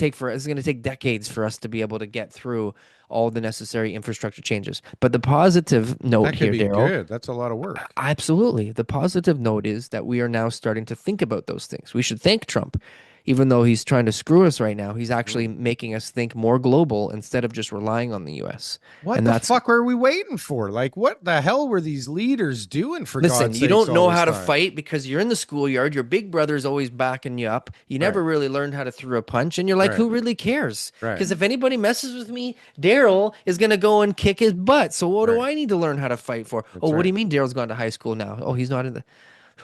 take decades for us to be able to get through all the necessary infrastructure changes. But the positive note That could here, be Daryl, good. That's a lot of work. absolutely. The positive note is that we are now starting to think about those things. We should thank Trump. Even though he's trying to screw us right now, he's Mm. actually making us think more global instead of just relying on the US. What And the that's fuck were we waiting for? Like, what the hell were these leaders doing for Listen, God's you sakes don't all know this how to time? fight because you're in the schoolyard. Your big brother's always backing you up. You Right, never really learned how to throw a punch. And you're like, right, who really cares? right, Because if anybody messes with me, Daryl is going to go and kick his butt. So what do right. I need to learn how to fight for? Oh, That's what do right. you mean Daryl's gone to high school now? Oh, he's not in the.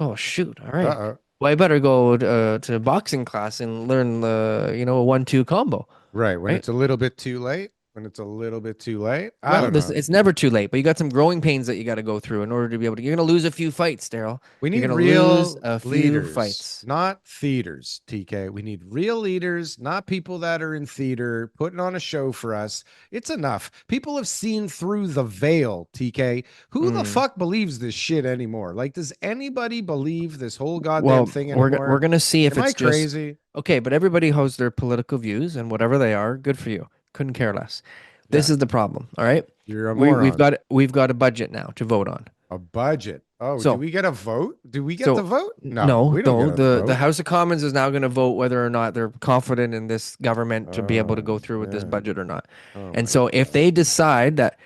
Oh, shoot. All right. Uh-oh. Well, I better go to boxing class and learn a 1-2 combo, Right. When right? it's a little bit too late. When it's a little bit too late. I Well, don't this know. it's never too late, but you got some growing pains that you got to go through in order to be able to. You're going to lose a few fights, Daryl. We You're need going to lose real a few leaders, fights. not theaters, TK. We need real leaders, not people that are in theater putting on a show for us. It's enough. People have seen through the veil, TK. Who the Mm. fuck believes this shit anymore? Like, does anybody believe this whole goddamn Well, thing we're anymore? gonna see if Am I it's just crazy? okay, but everybody has their political views and whatever they are, good for you. Couldn't care less. This Yeah, is the problem, all right? you're a We've moron. got a budget now to vote on. A budget. Oh, do So we get a vote? Do we get to so vote? No, no, we don't get no, a the vote. House of Commons is now gonna vote whether or not they're confident in this government to be able to Oh, go through with this yeah. budget or not. Oh And my so if God. they decide that,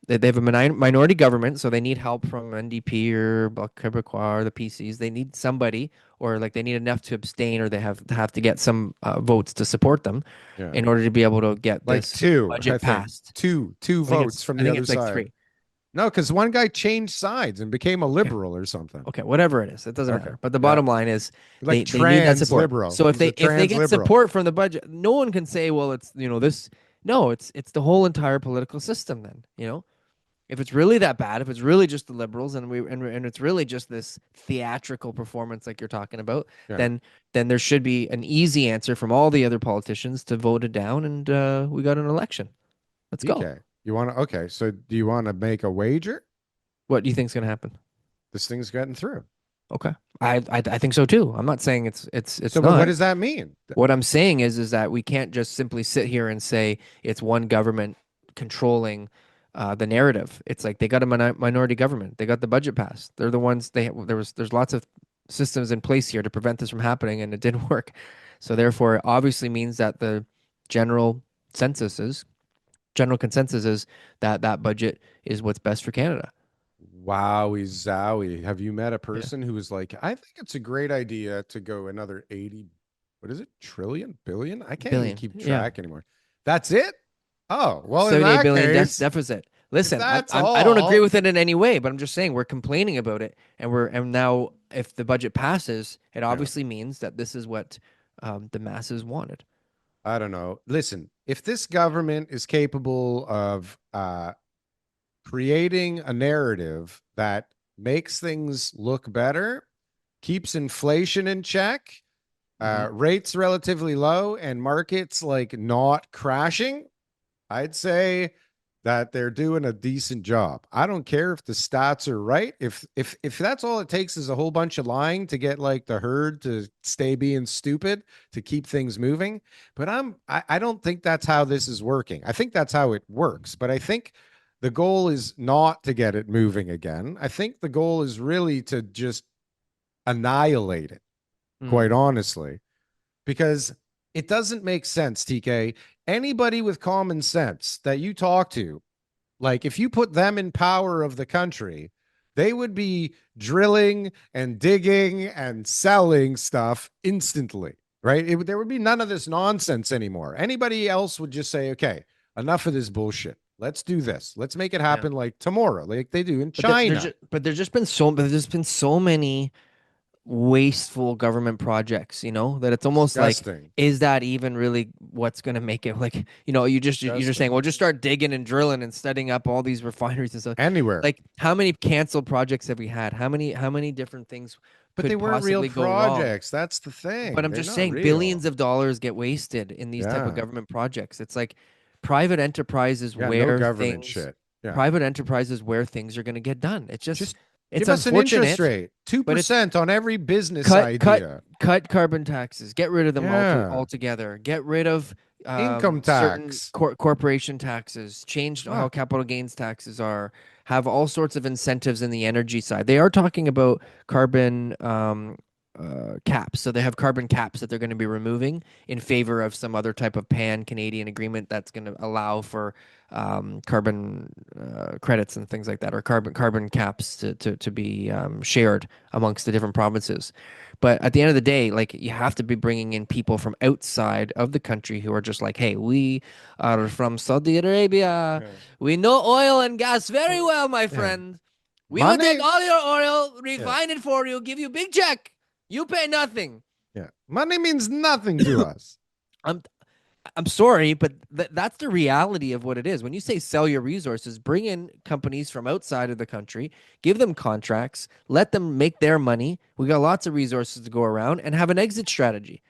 that they have a minority government, so they need help from NDP or Bloc Québécois or the PCs. They need somebody, or like they need enough to abstain, or they have to get some votes to support them Yeah. in order to be able to get Like this two, I budget think. passed. Two votes from I the think other it's like side. three. No, because one guy changed sides and became a Okay, liberal or something. okay, whatever it is, it doesn't Okay. matter. But the Yeah. bottom line is Like they need that trans support. liberal. So He's a if they trans get liberal. support from the budget, no one can say, well, it's this. No, it's the whole entire political system. Then if it's really that bad, if it's really just the liberals and it's really just this theatrical performance like you're talking about, Yeah. then there should be an easy answer from all the other politicians to vote it down, and we got an election. Let's go. TK. You want to, okay. So do you want to make a wager? What do you think's gonna happen? This thing's getting through. Okay, I think so too. I'm not saying it's So, but what not. does that mean? What I'm saying is that we can't just simply sit here and say it's one government controlling the narrative. It's like they got a minority government. They got the budget passed. They're the ones there's lots of systems in place here to prevent this from happening, and it didn't work. So therefore, it obviously means that the general general consensus is that that budget is what's best for Canada. Wowie zowie. Have you met a Yeah. person who was like, I think it's a great idea to go another 80, what is it? Trillion, billion? I can't even billion. keep Yeah. track anymore. That's it? Oh, well, in 78 that billion case, deficit. if Listen, that's I don't agree all, with it in any way, but I'm just saying we're complaining about it, and now if the budget passes, it yeah, obviously means that this is what the masses wanted. I don't know. Listen, if this government is capable of creating a narrative that makes things look better, keeps inflation in check, Hmm. rates relatively low, and markets like not crashing, I'd say that they're doing a decent job. I don't care if the stats are right. If that's all it takes is a whole bunch of lying to get like the herd to stay being stupid to keep things moving. But I don't think that's how this is working. I think that's how it works. But I think the goal is not to get it moving again. I think the goal is really to just annihilate it, Mm. quite honestly, because it doesn't make sense, TK. Anybody with common sense that you talk to, like if you put them in power of the country, they would be drilling and digging and selling stuff instantly, right? There would be none of this nonsense anymore. Anybody else would just say, okay, enough of this bullshit. Let's do this. Let's make it Yeah. happen like tomorrow, like they do in But China. there's been so many wasteful government projects, that it's almost like, Disgusting. is that even really what's going to make it? Like, you're just saying, Disgusting. well, just start digging and drilling and setting up all these refineries and stuff. Anywhere. Like, how many canceled projects have we had? How many different things But they could weren't real possibly go wrong? projects. That's the But thing. I'm They're just not saying, real. billions of dollars get wasted in these type of Yeah. government projects. It's like private enterprises Yeah. No where government things, shit. Yeah. private enterprises where things are going to get done. Just It's give us an interest unfortunate, rate, but it's 2% on every business cut cut idea. cut carbon taxes, get rid of them Yeah. altogether, get rid of Income certain tax. corporation taxes, change how Fuck. capital gains taxes are, have all sorts of incentives in the energy side. They are talking about carbon caps, so they have carbon caps that they're going to be removing in favor of some other type of pan Canadian agreement that's going to allow for carbon credits and things like that, or carbon caps to be shared amongst the different provinces. But at the end of the day, like, you have to be bringing in people from outside of the country who are just like, hey, we are from Saudi Arabia. Yeah. We know oil and gas very Oh, well, my yeah. friend. We will take Money. all your oil, Yeah. refine it for you, give you a big check. You pay nothing. Yeah. Money means nothing to us. I'm I'm sorry, but that's the reality of what it is. When you say sell your resources, bring in companies from outside of the country, give them contracts, let them make their money. We got lots of resources to go around, and have an exit strategy,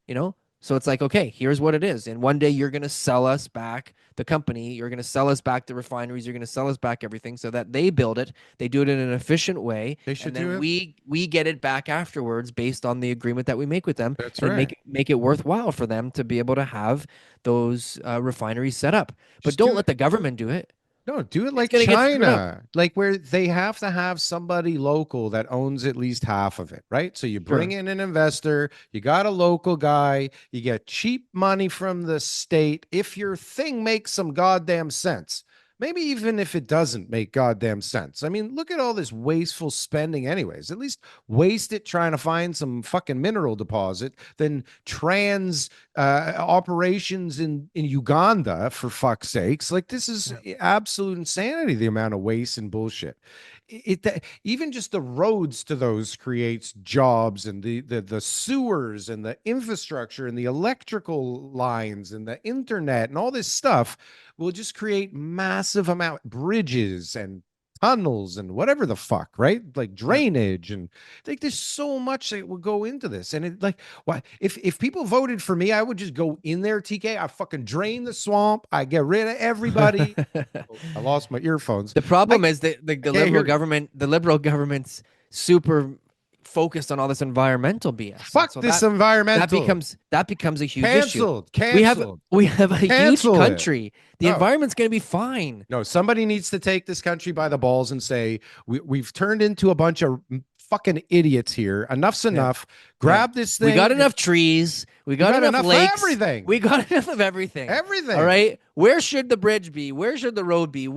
you know? So it's like, okay, here's what it is. And one day you're going to sell us back the company. You're going to sell us back the refineries. You're going to sell us back everything so that they build it. They do it in an efficient way. They should And do then it. we get it back afterwards based on the agreement that we make with them, That's and right. make it worthwhile for them to be able to have those refineries set up. But Just don't do let it. the government do it. No, do it It's like going to get screwed up. China, like where they have to have somebody local that owns at least half of it, right? So you bring Sure. in an investor, you got a local guy, you get cheap money from the state. If your thing makes some goddamn sense, maybe even if it doesn't make goddamn sense. I mean, look at all this wasteful spending, anyways. At least waste it trying to find some fucking mineral deposit than trans operations in Uganda, for fuck's sakes. Like, this is absolute insanity, the amount of waste and bullshit. Even just the roads to those creates jobs, and the sewers and the infrastructure and the electrical lines and the internet and all this stuff will just create massive amount bridges and tunnels and whatever the fuck, right? Like Yep. drainage, and like there's so much that will go into this. And it, like, why, if people voted for me, I would just go in there, TK. I fucking drain the swamp. I get rid of everybody. Oh, I lost my earphones. The problem Like, is that the I can't liberal hear. government, the liberal government's super focused on all this environmental BS. And Fuck so this that environmental. becomes a huge issue. Canceled. We have Canceled. we have a huge Cancel it. country. The No. environment's going to be fine. No, somebody needs to take this country by the balls and say, we've turned into a bunch of fucking idiots here. Enough's enough. Grab this thing. We got enough trees. We got enough of lakes. everything. We got enough of everything. Everything. All right. Where should the bridge be? Where should the road be? You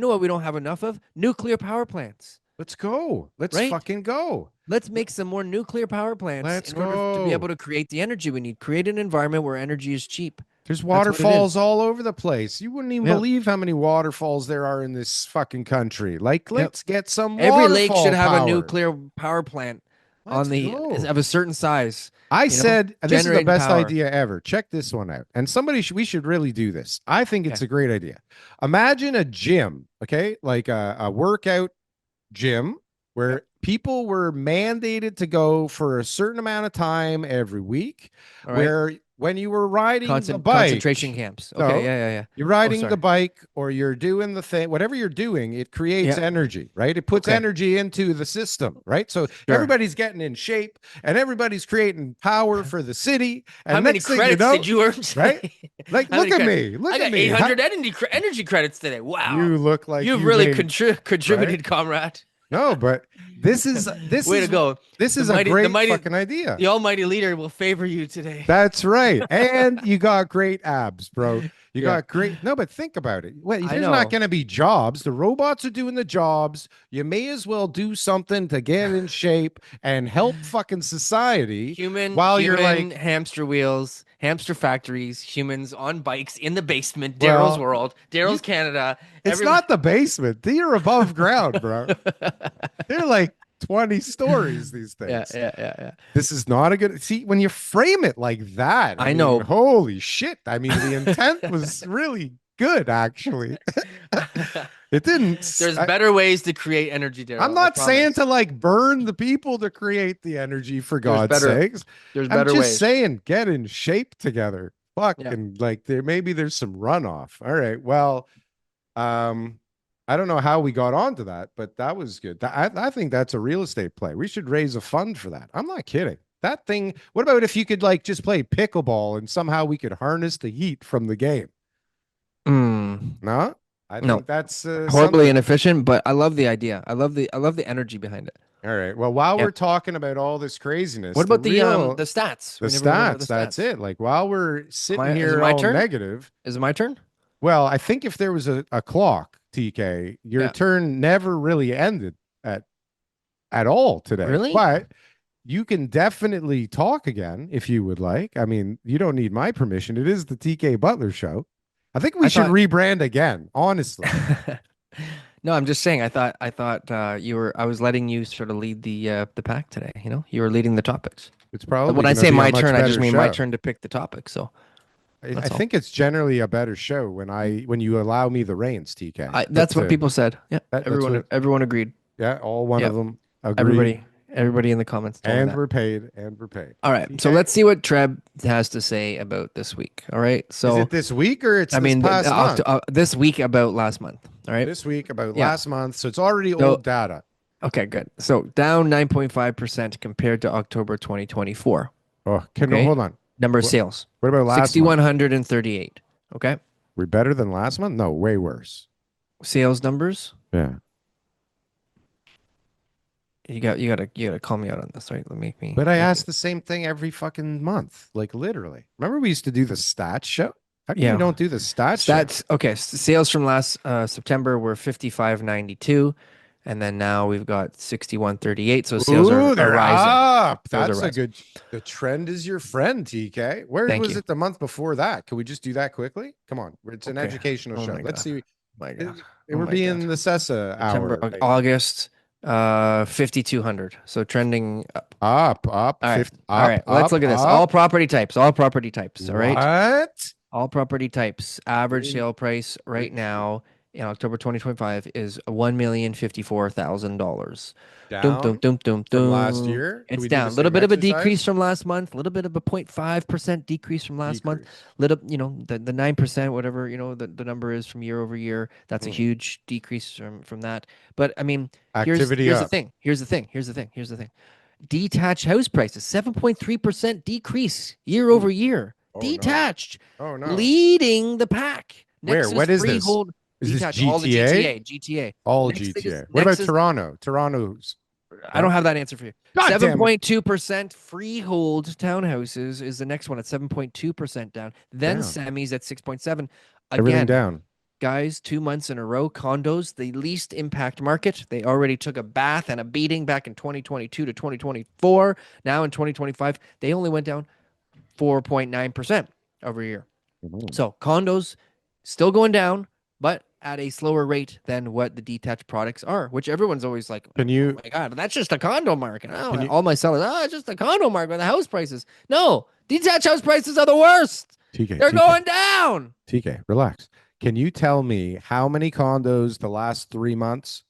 know what we don't have enough of? Nuclear power plants. Let's go. Let's Right? fucking go. Let's make some more nuclear power plants Let's in order to be able go. to create the energy we need. Create an environment where energy is cheap. There's That's what it is. waterfalls all over the place. You wouldn't even Yeah. believe how many waterfalls there are in this fucking country. Like, Yep. let's get some Every lake should waterfall have a power. nuclear power plant Let's on the go. of a certain size. I you know, said this is the generating best power. idea ever. Check this one out. And we should really do this. I think it's Okay. a great idea. Imagine a gym, okay? Like a workout gym where Yep. people were mandated to go for a certain amount of time every week, All right. where when you were riding the bike, Concentration camps. Okay, No. yeah. you're riding sorry. the bike or you're doing the thing, whatever you're doing, it creates Yeah. energy, right? It puts Okay. energy into the system, right? So Sure. everybody's getting in shape and everybody's creating power for the city. And How many next thing credits you know, did you earn? right? Like, How look many at credits? me. Look I at got me. 800 energy credits today. Wow. You look like You've you really made- contributed, comrade. No, but this is Way to go. This The is mighty- a great the mighty- fucking idea. The almighty leader will favor you today. That's right. And you got great abs, bro. You Yeah. got great. No, but think about it. Well, I there's know. not going to be jobs. The robots are doing the jobs. You may as well do something to get in shape and help fucking society. Human, While you're human like- hamster wheels, hamster factories, humans on bikes in the basement, Well, Daryl's world, Daryl's Canada. It's not the basement. They're above ground, bro. They're like 20 stories, these things. Yeah. This is not a good see when you frame it like that. I know. Holy shit. I mean, the intent was really good, actually. It didn't. There's better ways to create energy, Daryl. I'm not saying to like burn the people to create the energy for God's better- sakes. There's I'm better just ways. saying get in shape together. Fucking like there's some runoff. All right. Well, I don't know how we got onto that, but that was good. I think that's a real estate play. We should raise a fund for that. I'm not kidding. That thing. What about if you could like just play pickleball and somehow we could harness the heat from the game? No, I No. think that's Horribly something. inefficient, but I love the idea. I love the energy behind it. All right. Well, while Yep. we're talking about all this craziness, What about the real- stats? the We never went over stats? the That's it. Like while we're sitting Is it here my all turn? negative. Is it my turn? Well, I think if there was a clock, TK, your Yeah. turn never really ended at all today. Really? But you can definitely talk again if you would like. I mean, you don't need my permission. It is the TK Butler show. I think we I should thought- rebrand again, honestly. No, I'm just saying. I thought you were. I was letting you sort of lead the pack today. You know, you were leading the topics. It's probably When I gonna say be a my much turn, I just better mean my show. turn to pick the topic. So I That's all. think it's generally a better show when you allow me the reins, TK. that's what it. people said. Yeah, That's everyone agreed. Yeah, all one Yep. of them agreed. Everybody in the comments told me And that. we're paid. And we're paid. All right, so TK. let's see what Treb has to say about this week. All right, so Is it this week or it's I mean, this past month? this week about last month. All right. This week about Yeah. last month. So it's already So- old data. Okay, good. So down 9.5% compared to October 2024. Oh, Okay. hold on. Number of What- sales, What about last month? 6,138. Okay. We're better than last month? No, way worse. Sales numbers. Yeah. You gotta call me out on this, right? Let me. But I asked the same thing every fucking month, like literally. Remember we used to do the stats show? How come Yeah. you don't do the stats show? Stats. Okay, sales from last September were 55.92, and then now we've got 61.38. So sales Ooh, are they're rising. up. Sales are That's a rising. good. The trend is your friend, TK. Where Thank was you. it the month before that? Can we just do that quickly? Come on, it's an Okay. educational Oh show. my Let's God. see. My God. We're my being God. the Sessa September, hour. August, 5,200. So trending up. Up. All right. 50 All right. Let's look at this. up. All property types. All property types. All right. What? All property types. Average Really? sale price right now in October 2025 is $1,054,000. Down from last year? Can It's we do down. the A little same bit of a exercise? decrease from last month. A little bit of a 0.5% decrease from last month. Decrease. Little, the 9%, whatever, the number is from year over year. That's a huge decrease from that. But I mean, Activity here's the up. thing. Here's the thing. Detached house prices, 7.3% decrease year over year. Oh, no. Detached, Oh no. leading the pack. Where? Next What is this? freehold. Is this Detached, all the GTA? GTA. All Next thing is- GTA. What about next is- Toronto? Toronto's. I don't have that answer for you. God damn it. 7.2% freehold townhouses is the next one at 7.2% down. Then Down. semis at 6.7. Everything Again, down. guys, 2 months in a row. Condos, the least impact market. They already took a bath and a beating back in 2022 to 2024. Now in 2025, they only went down 4.9% over a year. Mhm. So condos still going down, but at a slower rate than what the detached products are, which everyone's always like, Can oh you my God, that's just a condo market. Oh, can you all my sellers, it's just a condo market with the house prices. No, detached house prices are the worst. TK They're going down. TK, relax. Can you tell me how many condos the last 3 months?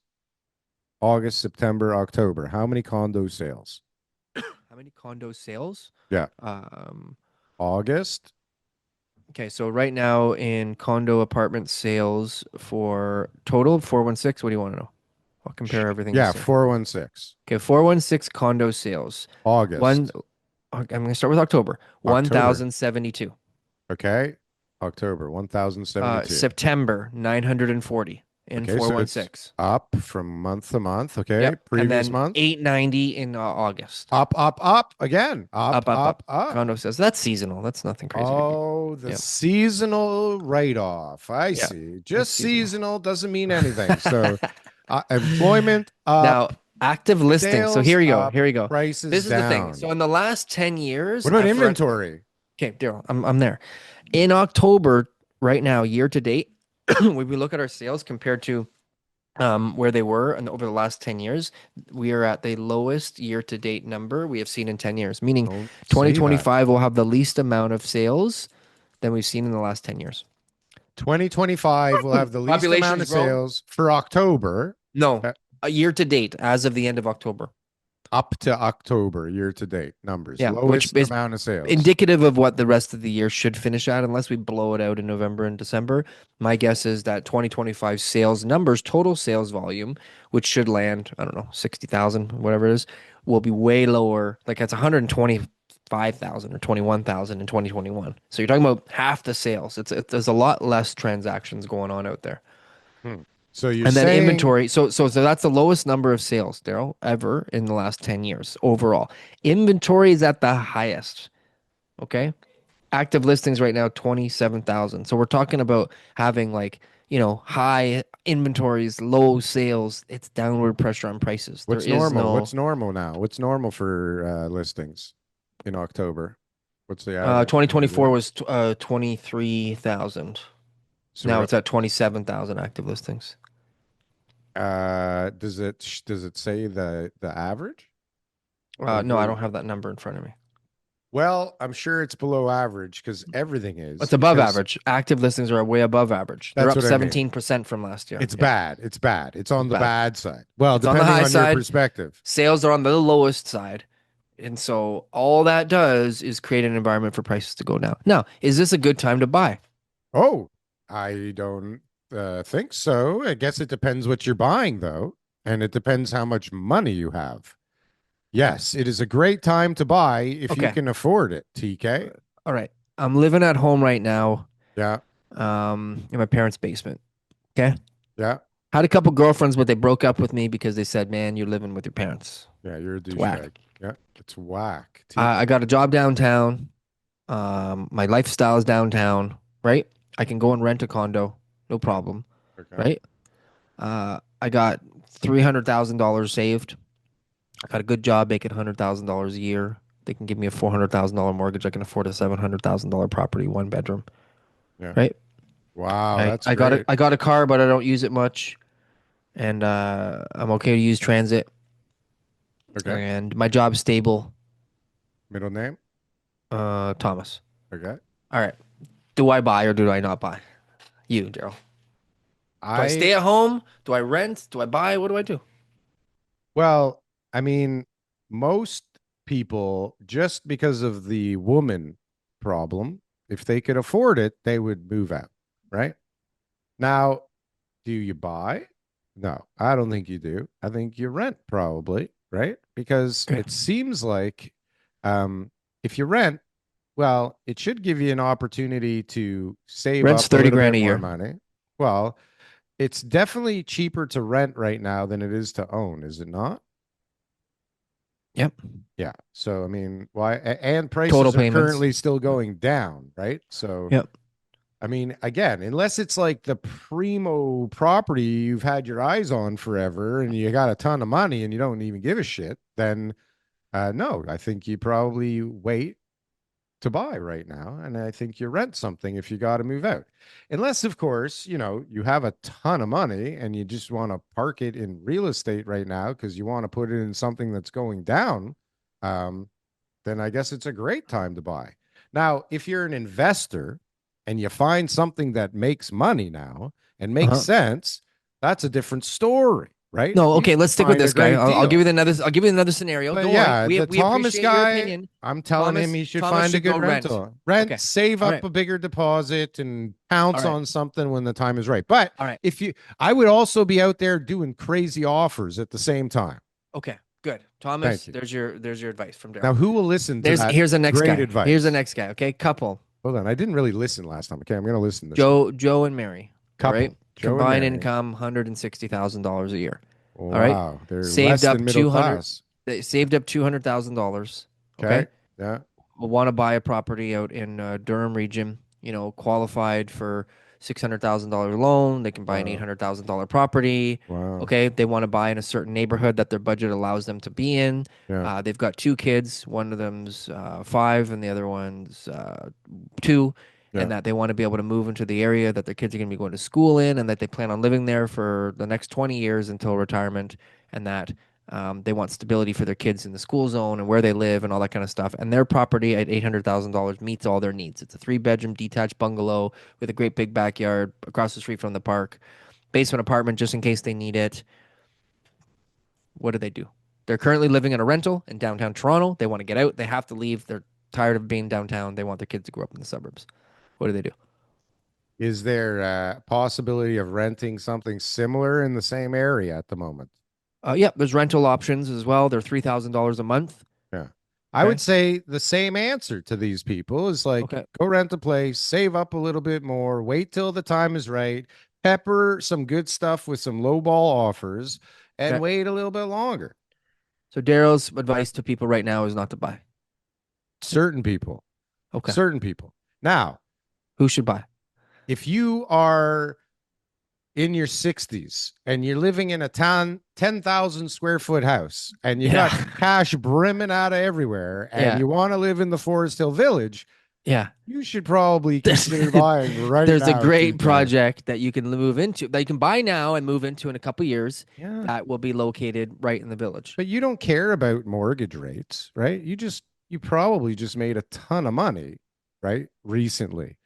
August, September, October. How many condo sales? How many condo sales? Yeah. Um, August. okay, so right now in condo apartment sales for total 416, what do you want to know? I'll compare everything the Yeah, same. 416. Okay, 416 condo sales. One, August. I'm going to start with October. October. 1,072. Okay. October, 1072. September 940 in Okay, so it's 416. up from month to month. Okay. Yep. And Previous then month. 890 in August. Up again. Up, Up, up, up. up, up. Condo sales. That's seasonal. That's nothing crazy to be. Oh, the Yep. seasonal write-off. I Yeah. see. That's Just seasonal. seasonal doesn't mean anything. So employment Now, up, active listings. So sales here you go. up, Here you go. prices This is the thing. down. So in the last 10 years, What about for inventory? okay, Daryl, I'm there. In October, right now, year to date, when we look at our sales compared to where they were and over the last 10 years, we are at the lowest year to date number we have seen in 10 years, meaning Don't say that. 2025 will have the least amount of sales than we've seen in the last 10 years. 2025 will have the least amount Population's of grown? sales for October. No, uh, a year to date as of the end of October. Up to October year to date numbers. Yeah, which Lowest is amount of sales. indicative of what the rest of the year should finish at, unless we blow it out in November and December. My guess is that 2025 sales numbers, total sales volume, which should land, I don't know, 60,000, whatever it is, will be way lower. Like it's 125,000 or 21,000 in 2021. So you're talking about half the sales. There's a lot less transactions going on out there. Hmm. So you're And then saying inventory. So that's the lowest number of sales, Daryl, ever in the last 10 years overall. Inventory is at the highest. Okay. Active listings right now, 27,000. So we're talking about having like, high inventories, low sales. It's downward pressure on prices. There what's is normal? no What's normal now? What's normal for listings in October? What's the average? Any 2024 idea? was 23,000. So Now what it's at 27,000 active listings. does it say the average? Or No, I don't have that number in front of me. Well, I'm sure it's below average because everything It's is above because average. Active listings are way above average. They're that's up what I mean. 17% from last year. It's Yeah, bad. It's bad. It's on it's the bad. bad side. Well, It's on the depending high on your side. perspective. Sales are on the lowest side. And so all that does is create an environment for prices to go down. Now, is this a good time to buy? Oh, I don't think so. I guess it depends what you're buying, though, and it depends how much money you have. Yes, it is a great time to buy if you Okay. can afford it, TK. All right. I'm living at home right now, Yeah, in my parents' basement. Okay. yeah, Had a couple girlfriends, but they broke up with me because they said, "Man, you're living with your parents." yeah. You're a It's whack. douchebag. Yeah, it's whack. I TK. got a job downtown. My lifestyle is downtown, right? I can go and rent a condo, no problem, Okay. right? I got $300,000 saved. I got a good job making $100,000 a year. They can give me a $400,000 mortgage. I can afford a $700,000 property, one bedroom, Yeah. right? Wow, I, that's I got a great. I got a car, but I don't use it much, and I'm okay to use transit. Okay. And my job's stable. Middle name. Thomas. Okay. All right. Do I buy or do I not buy? You, Daryl. Do I I stay at home? Do I rent? Do I buy? What do I do? Well, I mean, most people, just because of the woman problem, if they could afford it, they would move out, right? Now, do you buy? No, I don't think you do. I think you rent probably, right? Because Okay. it seems like if you rent, well, it should give you an opportunity to save Rent's up a 30 little grand bit a more year. money. Well, it's definitely cheaper to rent right now than it is to own, is it not? Yep. Yeah. So I mean, why and Total prices are payments. currently still going down, right? So Yep. I mean, again, unless it's like the primo property you've had your eyes on forever and you got a ton of money and you don't even give a shit, then no, I think you probably wait to buy right now. And I think you rent something if you got to move out. Unless, of course, you have a ton of money and you just want to park it in real estate right now because you want to put it in something that's going down. Um, then I guess it's a great time to buy. Now, if you're an investor and you find something that makes money now and makes Uh-huh. sense, that's a different story, right? No, You okay, should let's stick with find a this guy. great I'll give deal. you another. I'll give you another scenario. But Don't worry. yeah, We the we Thomas appreciate your guy, opinion. I'm telling him he should Thomas find a should good go rent. rental. Rent, Okay. save All up right. a bigger deposit and All pounce right. on something when the time is right. But All right. if you, I would also be out there doing crazy offers at the same time. Okay. Good. Thank Thomas, you. there's your advice from Now, Darryl. who will listen to that Here's the next great guy. Here's the advice? next guy. Okay. Couple. Hold on. I didn't really listen last time. Okay. I'm going to listen this time. Joe and Mary. All right. Couple, Joe and Combined Mary. income $160,000 a year. All right. Wow. They're Saved less up than middle 200. class. They saved up $200,000. Okay. Okay. Yeah. Will want to buy a property out in Durham region. Qualified for $600,000 loan. They can buy an Wow. $800,000 property. Wow. Okay, they want to buy in a certain neighborhood that their budget allows them to be in. Yeah. They've got two kids. One of them's 5, and the other one's 2. Yeah. And that they want to be able to move into the area that their kids are going to be going to school in, and that they plan on living there for the next 20 years until retirement, and that they want stability for their kids in the school zone and where they live and all that kind of stuff. And their property at $800,000 meets all their needs. It's a 3-bedroom detached bungalow with a great big backyard across the street from the park, basement apartment just in case they need it. What do? They're currently living in a rental in downtown Toronto. They want to get out. They have to leave. They're tired of being downtown. They want their kids to grow up in the suburbs. What do? Is there a possibility of renting something similar in the same area at the moment? Yeah, there's rental options as well. They're $3,000 a month. Yeah. I Okay. would say the same answer to these people is like, Okay. go rent a place, save up a little bit more, wait till the time is right, pepper some good stuff with some low ball offers, and Okay. wait a little bit longer. So Daryl's advice to people right now is not to buy. Certain people, Okay. certain people. Now, Who should buy? if you are in your 60s and you're living in a 10,000 square foot house and you got cash brimming out of everywhere and you want to live in the Forest Hill Village, Yeah. you should probably consider buying right There's now. a great TK. project that you can move into, that you can buy now and move into in a couple years, Yeah. that will be located right in the village. But you don't care about mortgage rates, right? You probably just made a ton of money, right? Recently.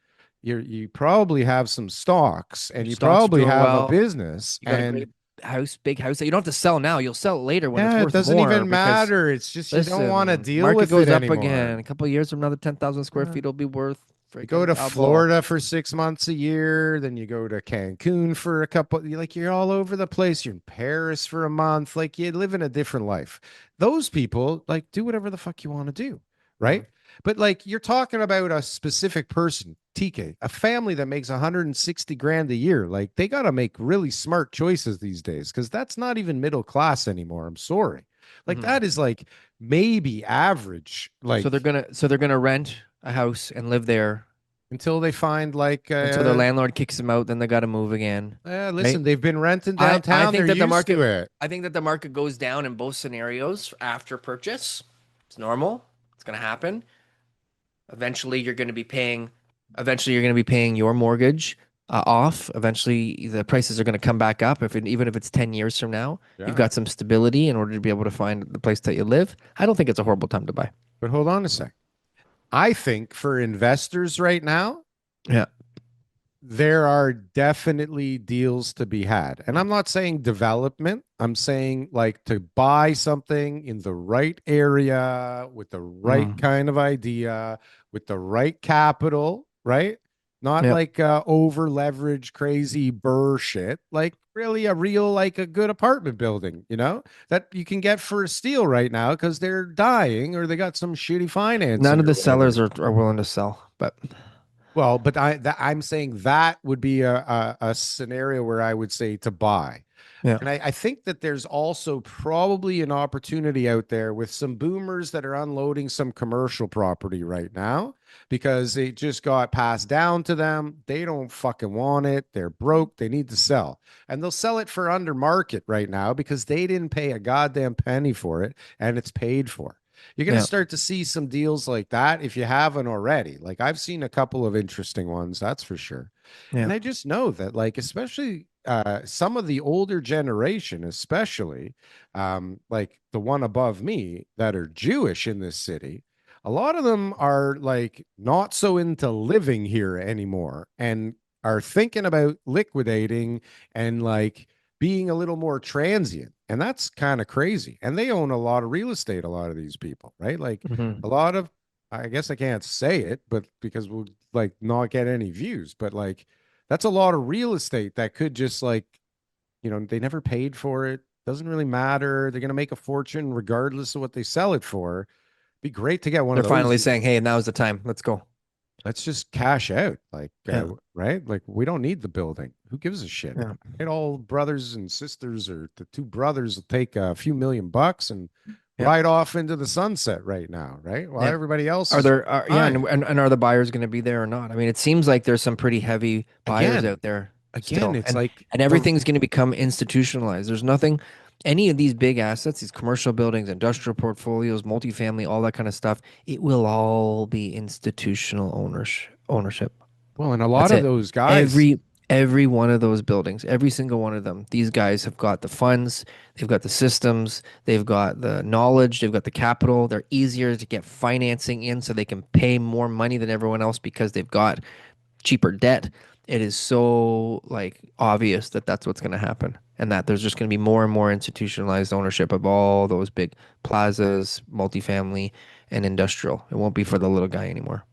You probably have some stocks and Your you stocks are probably doing have well. a business You got a and great house, big house that you don't have to sell now. You'll sell it later when it's yeah, it worth doesn't more. even Because, matter. It's just you don't want to listen, deal market with goes it up anymore. again. A couple of years from another 10,000 square Yeah. feet will be worth You go to freaking double. Florida for 6 months a year, then you go to Cancun for a couple, you're all over the place. You're in Paris for a month. Like you live in a different life. Those people like do whatever the fuck you want to do, right? But like you're talking about a specific person, TK, a family that makes 160 grand a year. Like they got to make really smart choices these days because that's not even middle class anymore. I'm sorry. Like Mhm. that is like maybe average. Like So they're gonna rent a house and live there until they find like until their landlord kicks them out. Then they got to move again. listen, right? they've been renting I downtown. think They're that the used market. to it. I think that the market goes down in both scenarios after purchase. It's normal. It's gonna happen. Eventually, you're gonna be paying. Eventually, you're gonna be paying your mortgage off. Eventually, the prices are gonna come back up. Even if it's 10 years from now, Yeah. you've got some stability in order to be able to find the place that you live. I don't think it's a horrible time to buy. But hold on a sec. I think for investors right now, Yeah. there are definitely deals to be had. And I'm not saying development. I'm saying like to buy something in the right area with the right kind of idea, with the right capital, right? Not Yep. like over leveraged crazy burr shit. Like really a real like a good apartment building, that you can get for a steal right now because they're dying or they got some shitty financing. None of or the whatever. sellers are willing to sell, but Well, but I'm saying that would be a scenario where I would say to buy. Yeah. And I think that there's also probably an opportunity out there with some boomers that are unloading some commercial property right now because it just got passed down to them. They don't fucking want it. They're broke. They need to sell. And they'll sell it for under market right now because they didn't pay a goddamn penny for it and it's paid for. You're going to Yeah. start to see some deals like that if you haven't already. Like I've seen a couple of interesting ones, that's for sure. Yeah. And I just know that, like, especially some of the older generation, especially like the one above me that are Jewish in this city, a lot of them are like not so into living here anymore and are thinking about liquidating and like being a little more transient. And that's kind of crazy. And they own a lot of real estate, a lot of these people, right? Like Hmm. a lot of, I guess I can't say it, but because we'll like not get any views, but like that's a lot of real estate that could just like, they never paid for it. Doesn't really matter. They're going to make a fortune regardless of what they sell it for. Be great to get one They're of those. finally saying, "Hey, now's the time. Let's go." Let's just cash out. Like, Yeah. right? Like, we don't need the building. Who gives a shit? Yeah. Right? All brothers and sisters, or the two brothers, will take a few $1 million and Yeah. ride off into the sunset right now, right? While Yeah. everybody else Are is there, yeah, dying. and are the buyers going to be there or not? I mean, it seems like there's some pretty heavy buyers Again, out there again, still, it's like and the everything's going to become institutionalized. There's nothing, any of these big assets, these commercial buildings, industrial portfolios, multifamily, all that kind of stuff. It will all be institutional ownership. well, and a lot That's of it. those guys. Every one of those buildings, every single one of them, these guys have got the funds, they've got the systems, they've got the knowledge, they've got the capital. They're easier to get financing in so they can pay more money than everyone else because they've got cheaper debt. It is so like obvious that that's what's going to happen and that there's just going to be more and more institutionalized ownership of all those big plazas, multifamily and industrial. It won't be for the little guy anymore.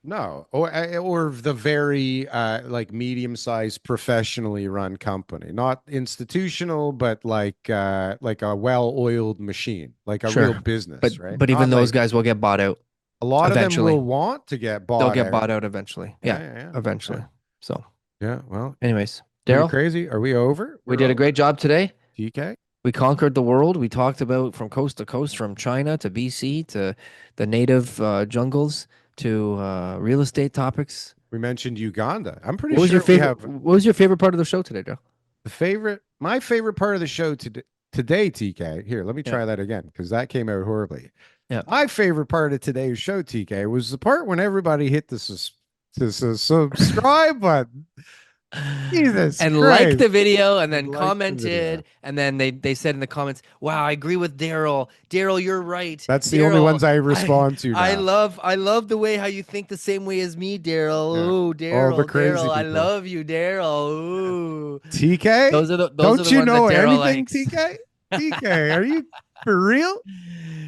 No, or the very like medium-sized professionally run company, not institutional, but like a well-oiled machine, like a real Sure. business, But right? but even Not those like guys will get bought out a lot of them eventually. will want to get They'll bought get out. bought out eventually. Yeah, Yeah, yeah, yeah, yeah. eventually. So, Yeah, well, anyways, pretty Daryl, crazy. Are we over? we We're did a over. great job today. TK. We conquered the world. We talked about from coast to coast, from China to BC to the native jungles to real estate topics. We mentioned Uganda. I'm pretty What was your sure we favorite? have What was your favorite part of the show today, Daryl? my favorite part of the show today, TK. Here, let me Yeah, try that again because that came out horribly. yeah. My favorite part of today's show, TK, was the part when everybody hit the subscribe button. Jesus And liked Christ. the video and then And like the commented video. and then they said in the comments, "Wow, I agree with Daryl. Daryl, you're right. That's the only Daryl, ones I I respond to now. I love the way how you think the same way as me, Daryl. Yeah. Ooh, All the Daryl, crazy I people. love you, Daryl. Ooh." TK? Those are Don't the you ones that know Daryl anything, likes. TK? TK, are you for real?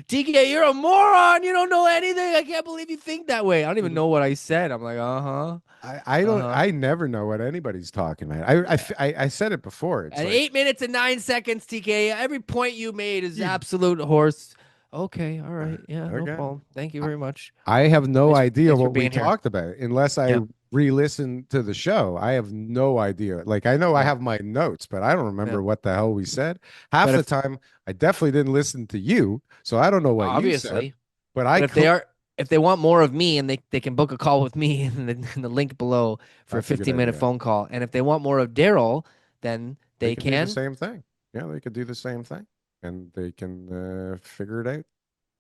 TK, you're a moron. You don't know anything. I can't believe you think that way. I don't even know what I said. I'm like, uh-huh. I don't Uh-huh. I never know what anybody's talking about. I said it before. It's At like 8 minutes and 9 seconds, TK. Every point you made is you absolute horse. Okay, all right. Yeah, no okay. problem. Thank you very much. I have no idea Thanks for what we being here. talked about unless I Yeah, re-listen to the show. I have no idea. Like I know I yeah, have my notes, but I don't yeah. remember what the hell we said. Half But the if time I definitely didn't listen to you, so I don't know what you said. obviously, But but if they want more of me and they can book a call with me in the link below for a that's a good 15-minute idea. phone call. And if they want more of Daryl, then They they can do the can. same thing. Yeah, they could do the same thing, and they can figure it out.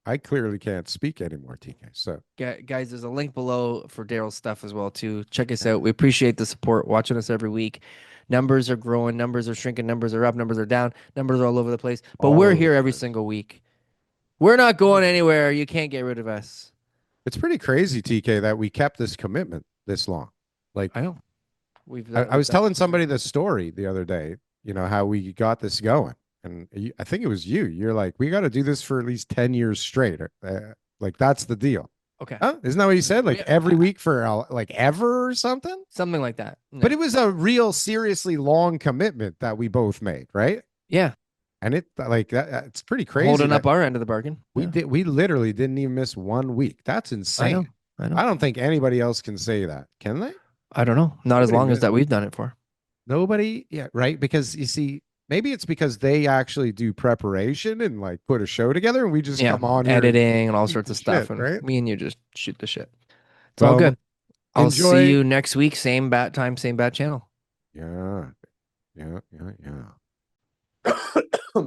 I clearly can't speak anymore, TK. So Guys, there's a link below for Daryl's stuff as well too. Check us out. We appreciate the support, watching us every week. Numbers are growing, numbers are shrinking, numbers are up, numbers are down, numbers are all over the place. But all we're over here the every place. single week. We're not going anywhere. You can't get rid of us. It's pretty crazy, TK, that we kept this commitment this long. Like I know. I We've was done telling this for somebody the story the other day, how we got this going. And I think it was you. You're like, we got to do this for at least 10 years straight. Like, that's the deal. okay. Huh? Isn't that what you said? Like every week for like ever or something? Something like that. But Yeah. it was a real seriously long commitment that we both made, right? Yeah. And it like that, it's pretty crazy Holding that up our end of the bargain. Yeah. we literally didn't even miss 1 week. That's I insane. know. I know. I don't think anybody else can say that. Can they? I don't know. Not as Nobody long as missed. that we've done it for. Nobody, yeah, right. Because you see, maybe it's because they actually do preparation and like put a show together, and we just Yeah, come on here and editing and all shoot sorts the of stuff, shit, and right? me and you just shoot the shit. It's all Well, good. I'll see enjoy. you next week, same bat time, same bat channel. Yeah, yeah, yeah, yeah.